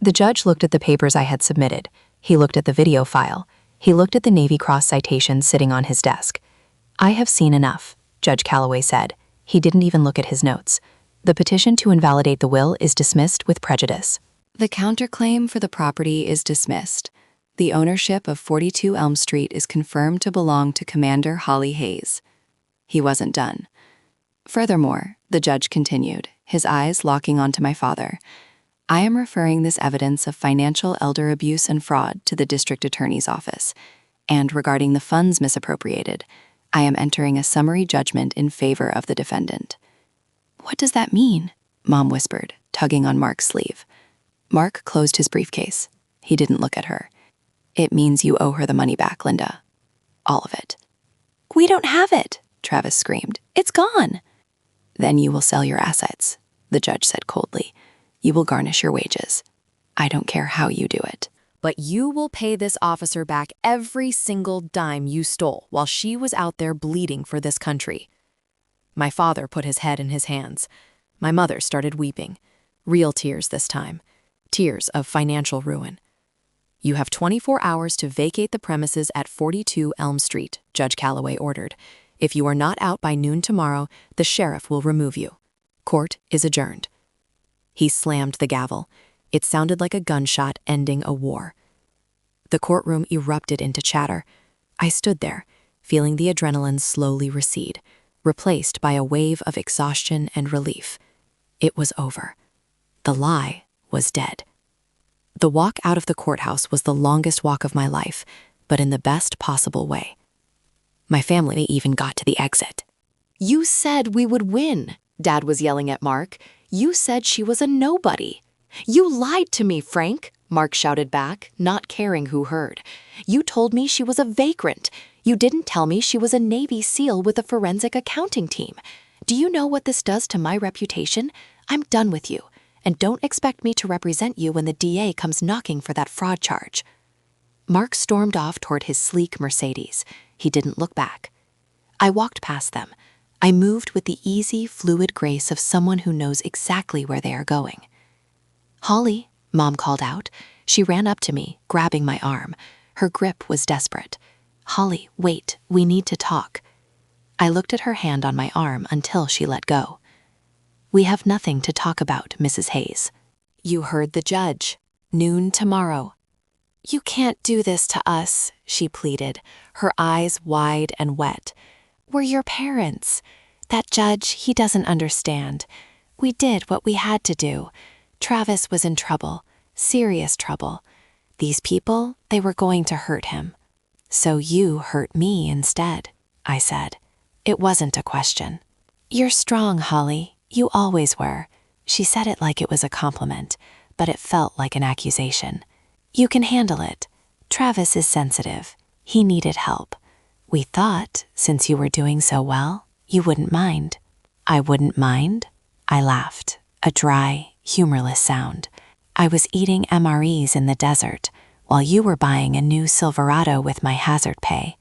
The judge looked at the papers I had submitted. He looked at the video file. He looked at the Navy Cross citation sitting on his desk. "I have seen enough," Judge Calloway said. He didn't even look at his notes. "The petition to invalidate the will is dismissed with prejudice." The counterclaim for the property is dismissed. The ownership of 42 Elm Street is confirmed to belong to Commander Holly Hayes. He wasn't done. Furthermore, the judge continued, his eyes locking onto my father, "I am referring this evidence of financial elder abuse and fraud to the district attorney's office, and regarding the funds misappropriated, I am entering a summary judgment in favor of the defendant." "What does that mean?" Mom whispered, tugging on Mark's sleeve. Mark closed his briefcase. He didn't look at her. "It means you owe her the money back, Linda. All of it." "We don't have it," Travis screamed. "It's gone." "Then you will sell your assets," the judge said coldly. "You will garnish your wages. I don't care how you do it." But you will pay this officer back every single dime you stole while she was out there bleeding for this country. My father put his head in his hands. My mother started weeping. Real tears this time. Tears of financial ruin. "You have 24 hours to vacate the premises at 42 Elm Street," Judge Calloway ordered. "If you are not out by noon tomorrow, the sheriff will remove you. Court is adjourned." He slammed the gavel. It sounded like a gunshot ending a war. The courtroom erupted into chatter. I stood there, feeling the adrenaline slowly recede, replaced by a wave of exhaustion and relief. It was over. The lie was dead. The walk out of the courthouse was the longest walk of my life, but in the best possible way. My family even got to the exit. "You said we would win," Dad was yelling at Mark. "You said she was a nobody." "You lied to me, Frank," Mark shouted back, not caring who heard. "You told me she was a vagrant. You didn't tell me she was a Navy SEAL with a forensic accounting team. Do you know what this does to my reputation? I'm done with you, and don't expect me to represent you when the DA comes knocking for that fraud charge." Mark stormed off toward his sleek Mercedes. He didn't look back. I walked past them. I moved with the easy, fluid grace of someone who knows exactly where they are going. "Holly," Mom called out. She ran up to me, grabbing my arm. Her grip was desperate. "Holly, wait, we need to talk." I looked at her hand on my arm until she let go. "We have nothing to talk about, Mrs. Hayes." "You heard the judge. Noon tomorrow." "You can't do this to us," she pleaded, her eyes wide and wet. "We're your parents. That judge, he doesn't understand. We did what we had to do. Travis was in trouble, serious trouble. These people, they were going to hurt him. So you hurt me instead," I said. It wasn't a question. "You're strong, Holly. You always were." She said it like it was a compliment, but it felt like an accusation. "You can handle it. Travis is sensitive. He needed help. We thought, since you were doing so well, you wouldn't mind." "I wouldn't mind?" I laughed, a dry, humorless sound. "I was eating MREs in the desert while you were buying a new Silverado with my hazard pay.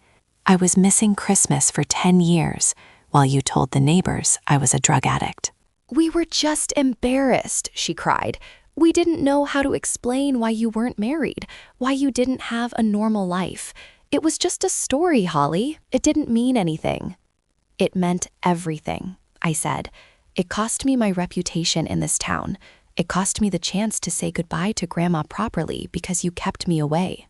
I was missing Christmas for 10 years while you told the neighbors I was a drug addict." "We were just embarrassed," she cried. "We didn't know how to explain why you weren't married, why you didn't have a normal life. It was just a story, Holly. It didn't mean anything." "It meant everything," I said. "It cost me my reputation in this town. It cost me the chance to say goodbye to Grandma properly because you kept me away."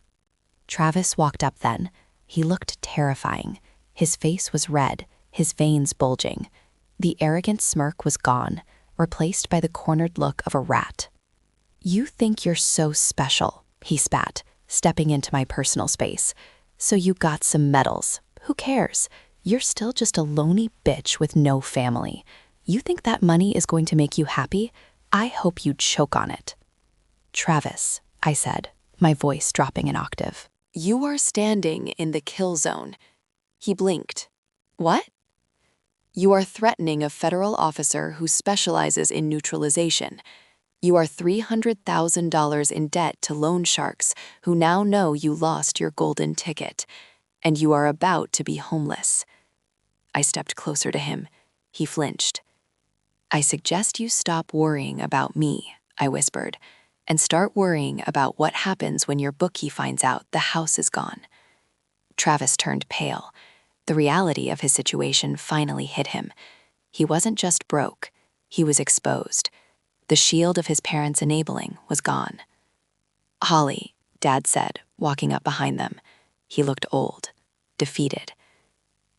Travis walked up then. He looked terrifying. His face was red, his veins bulging. The arrogant smirk was gone, replaced by the cornered look of a rat. "You think you're so special," he spat, stepping into my personal space. "So you got some medals. Who cares? You're still just a lonely bitch with no family. You think that money is going to make you happy? I hope you choke on it. Travis, I said, my voice dropping an octave. You are standing in the kill zone. He blinked. What? You are threatening a federal officer who specializes in neutralization. You are $300,000 in debt to loan sharks who now know you lost your golden ticket, and you are about to be homeless. I stepped closer to him. He flinched. I suggest you stop worrying about me, I whispered, and start worrying about what happens when your bookie finds out the house is gone. Travis turned pale. The reality of his situation finally hit him. He wasn't just broke, he was exposed. The shield of his parents' enabling was gone. Holly, Dad said, walking up behind them. He looked old, defeated.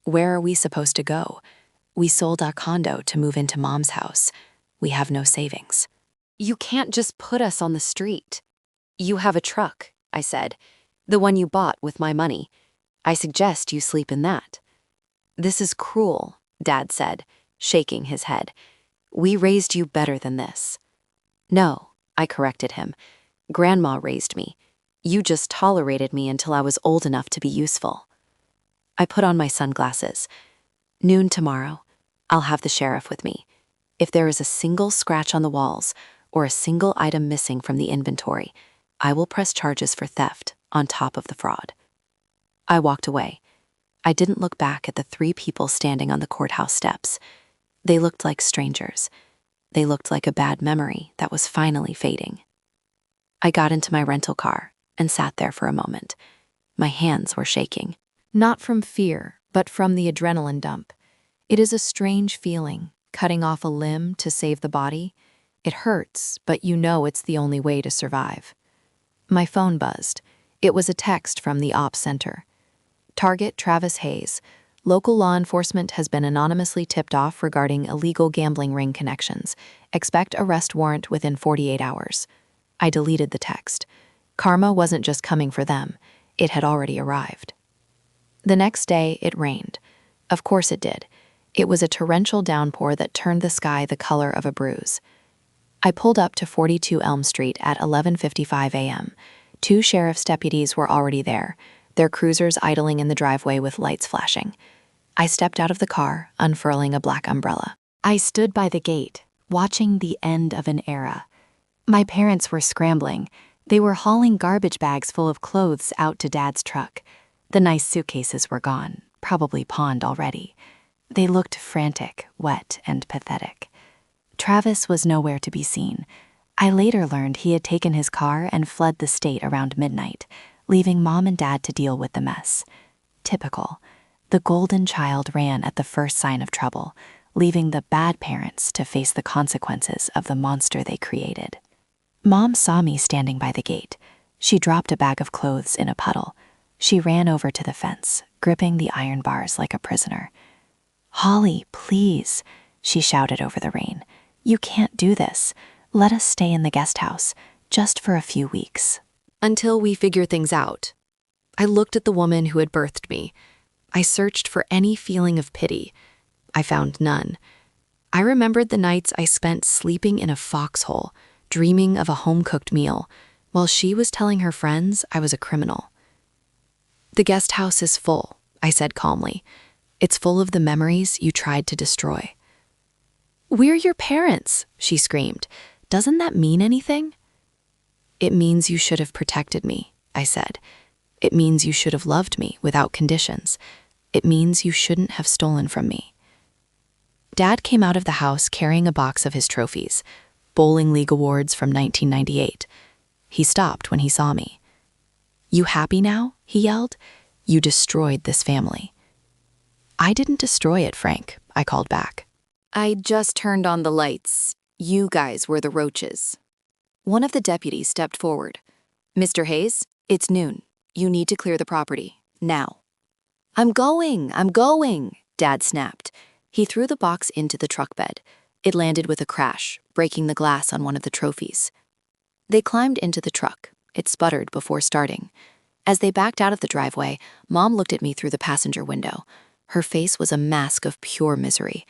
Where are we supposed to go? We sold our condo to move into Mom's house. We have no savings. You can't just put us on the street. You have a truck, I said, the one you bought with my money. I suggest you sleep in that. This is cruel, Dad said, shaking his head. We raised you better than this. No, I corrected him. Grandma raised me. You just tolerated me until I was old enough to be useful. I put on my sunglasses. Noon tomorrow, I'll have the sheriff with me. If there is a single scratch on the walls or a single item missing from the inventory, I will press charges for theft on top of the fraud. I walked away. I didn't look back at the 3 people standing on the courthouse steps. They looked like strangers. They looked like a bad memory that was finally fading. I got into my rental car and sat there for a moment. My hands were shaking. Not from fear, but from the adrenaline dump. It is a strange feeling, cutting off a limb to save the body. It hurts, but you know it's the only way to survive. My phone buzzed. It was a text from the ops center. Target Travis Hayes. Local law enforcement has been anonymously tipped off regarding illegal gambling ring connections. Expect arrest warrant within 48 hours. I deleted the text. Karma wasn't just coming for them. It had already arrived. The next day, it rained. Of course it did. It was a torrential downpour that turned the sky the color of a bruise. I pulled up to 42 Elm Street at 11:55 a.m. 2 sheriff's deputies were already there, their cruisers idling in the driveway with lights flashing. I stepped out of the car, unfurling a black umbrella. I stood by the gate, watching the end of an era. My parents were scrambling. They were hauling garbage bags full of clothes out to Dad's truck. The nice suitcases were gone, probably pawned already. They looked frantic, wet, and pathetic. Travis was nowhere to be seen. I later learned he had taken his car and fled the state around midnight, leaving Mom and Dad to deal with the mess. Typical. The golden child ran at the first sign of trouble, leaving the bad parents to face the consequences of the monster they created. Mom saw me standing by the gate. She dropped a bag of clothes in a puddle. She ran over to the fence, gripping the iron bars like a prisoner. "Holly, please," she shouted over the rain. "You can't do this. Let us stay in the guest house, just for a few weeks. Until we figure things out." I looked at the woman who had birthed me. I searched for any feeling of pity. I found none. I remembered the nights I spent sleeping in a foxhole, dreaming of a home-cooked meal, while she was telling her friends I was a criminal. "The guest house is full," I said calmly. "It's full of the memories you tried to destroy." "We're your parents," she screamed. "Doesn't that mean anything?" "It means you should have protected me," I said. "It means you should have loved me without conditions. It means you shouldn't have stolen from me." Dad came out of the house carrying a box of his trophies, bowling league awards from 1998. He stopped when he saw me. "You happy now?" he yelled. "You destroyed this family." "I didn't destroy it, Frank," I called back. "I just turned on the lights. You guys were the roaches." One of the deputies stepped forward. "Mr. Hayes, it's noon. You need to clear the property, now." I'm going," Dad snapped. He threw the box into the truck bed. It landed with a crash, breaking the glass on one of the trophies. They climbed into the truck. It sputtered before starting. As they backed out of the driveway, Mom looked at me through the passenger window. Her face was a mask of pure misery.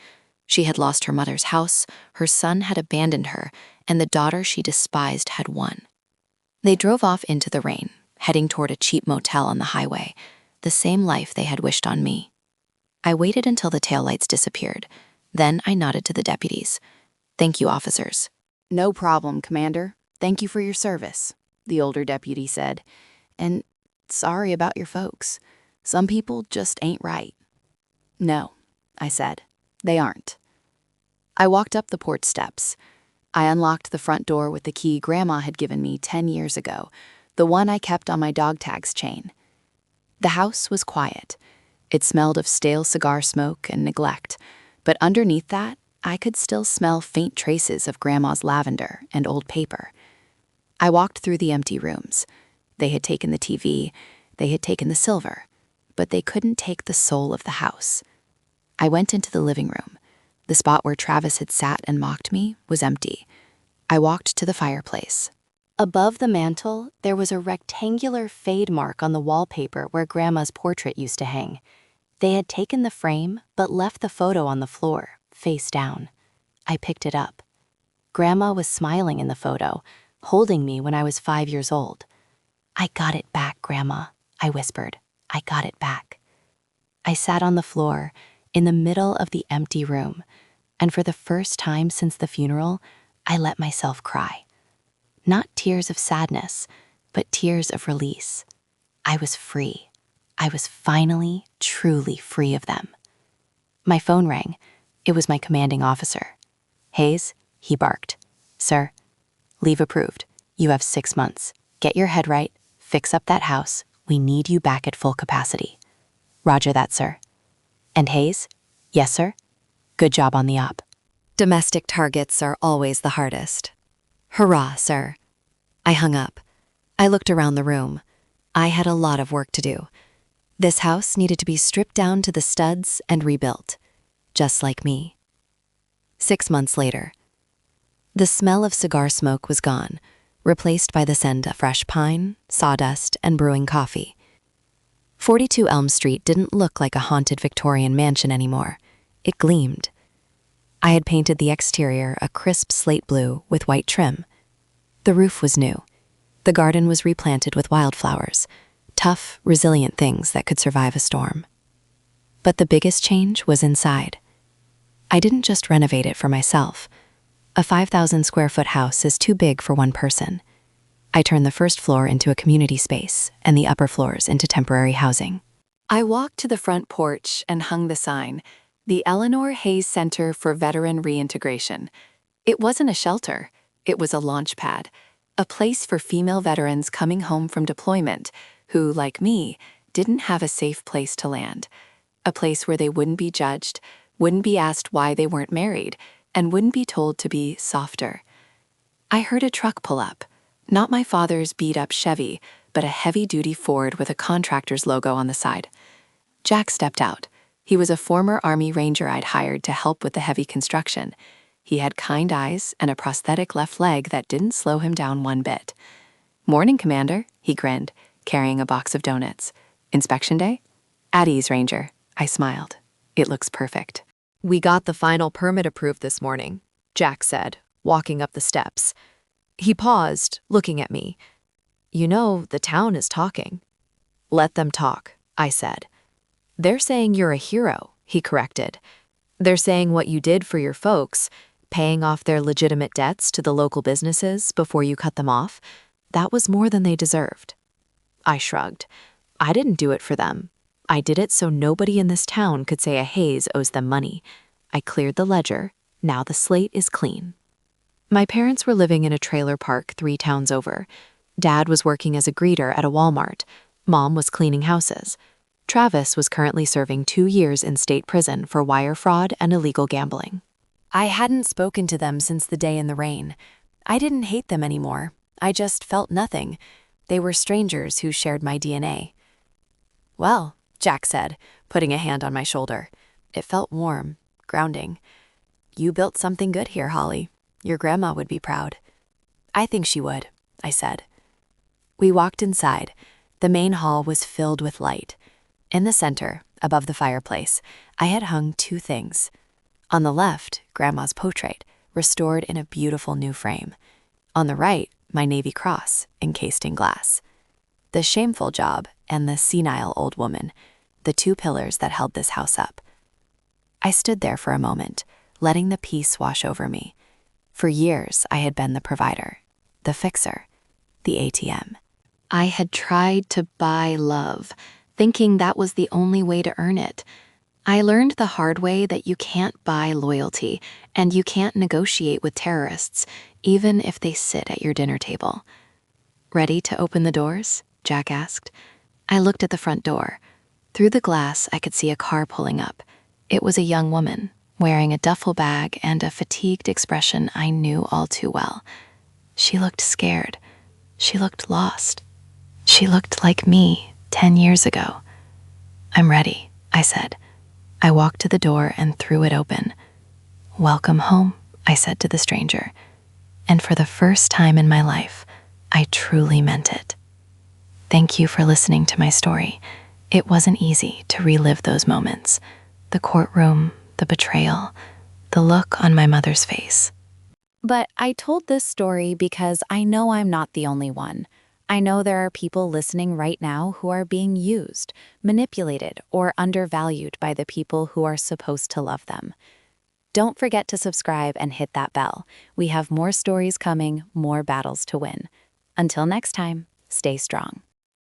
She had lost her mother's house, her son had abandoned her, and the daughter she despised had won. They drove off into the rain, heading toward a cheap motel on the highway, the same life they had wished on me. I waited until the taillights disappeared. Then I nodded to the deputies. "Thank you, officers." "No problem, Commander. Thank you for your service," the older deputy said. "And sorry about your folks. Some people just ain't right." "No," I said. "They aren't." I walked up the porch steps. I unlocked the front door with the key Grandma had given me 10 years ago, the one I kept on my dog tags chain. The house was quiet. It smelled of stale cigar smoke and neglect, but underneath that, I could still smell faint traces of Grandma's lavender and old paper. I walked through the empty rooms. They had taken the TV, they had taken the silver, but they couldn't take the soul of the house. I went into the living room. The spot where Travis had sat and mocked me was empty. I walked to the fireplace. Above the mantel, there was a rectangular fade mark on the wallpaper where Grandma's portrait used to hang. They had taken the frame, but left the photo on the floor, face down. I picked it up. Grandma was smiling in the photo, holding me when I was 5 years old. "I got it back, Grandma," I whispered. "I got it back." I sat on the floor, in the middle of the empty room, and for the first time since the funeral, I let myself cry. Not tears of sadness, but tears of release. I was free. I was finally, truly free of them. My phone rang. It was my commanding officer. "Hayes," he barked. "Sir, leave approved. You have 6 months. Get your head right. Fix up that house. We need you back at full capacity." "Roger that, sir." "And Hayes?" "Yes, sir." "Good job on the op." Domestic targets are always the hardest. "Hurrah, sir." I hung up. I looked around the room. I had a lot of work to do. This house needed to be stripped down to the studs and rebuilt, just like me. 6 months later. The smell of cigar smoke was gone, replaced by the scent of fresh pine, sawdust, and brewing coffee. 42 Elm Street didn't look like a haunted Victorian mansion anymore. It gleamed. I had painted the exterior a crisp slate blue with white trim. The roof was new. The garden was replanted with wildflowers, tough, resilient things that could survive a storm. But the biggest change was inside. I didn't just renovate it for myself. A 5,000 square foot house is too big for one person. I turned the first floor into a community space and the upper floors into temporary housing. I walked to the front porch and hung the sign, the Eleanor Hayes Center for Veteran Reintegration. It wasn't a shelter. It was a launch pad, a place for female veterans coming home from deployment who, like me, didn't have a safe place to land, a place where they wouldn't be judged, wouldn't be asked why they weren't married, and wouldn't be told to be softer. I heard a truck pull up, not my father's beat-up Chevy, but a heavy-duty Ford with a contractor's logo on the side. Jack stepped out. He was a former Army Ranger I'd hired to help with the heavy construction. He had kind eyes and a prosthetic left leg that didn't slow him down one bit. "Morning, Commander," he grinned, carrying a box of donuts. "Inspection day?" "At ease, Ranger." I smiled. "It looks perfect." "We got the final permit approved this morning," Jack said, walking up the steps. He paused, looking at me. "You know, the town is talking." "Let them talk," I said. "They're saying you're a hero," he corrected. "They're saying what you did for your folks, paying off their legitimate debts to the local businesses before you cut them off, that was more than they deserved." I shrugged. I didn't do it for them. I did it so nobody in this town could say a Hayes owes them money. I cleared the ledger. Now the slate is clean. My parents were living in a trailer park 3 towns over. Dad was working as a greeter at a Walmart. Mom was cleaning houses. Travis was currently serving 2 years in state prison for wire fraud and illegal gambling. I hadn't spoken to them since the day in the rain. I didn't hate them anymore. I just felt nothing. They were strangers who shared my DNA. "Well," Jack said, putting a hand on my shoulder. It felt warm, grounding. "You built something good here, Holly. Your grandma would be proud." "I think she would," I said. We walked inside. The main hall was filled with light. In the center, above the fireplace, I had hung 2 things. On the left, Grandma's portrait, restored in a beautiful new frame. On the right, my Navy cross, encased in glass. The shameful job and the senile old woman, the two pillars that held this house up. I stood there for a moment, letting the peace wash over me. For years, I had been the provider, the fixer, the ATM. I had tried to buy love, thinking that was the only way to earn it. I learned the hard way that you can't buy loyalty, and you can't negotiate with terrorists, even if they sit at your dinner table. "Ready to open the doors?" Jack asked. I looked at the front door. Through the glass, I could see a car pulling up. It was a young woman, wearing a duffel bag and a fatigued expression I knew all too well. She looked scared. She looked lost. She looked like me 10 years ago. "I'm ready," I said. I walked to the door and threw it open. "Welcome home," I said to the stranger. And for the first time in my life, I truly meant it. Thank you for listening to my story. It wasn't easy to relive those moments. The courtroom, the betrayal, the look on my mother's face. But I told this story because I know I'm not the only one. I know there are people listening right now who are being used, manipulated, or undervalued by the people who are supposed to love them. Don't forget to subscribe and hit that bell. We have more stories coming, more battles to win. Until next time, stay strong.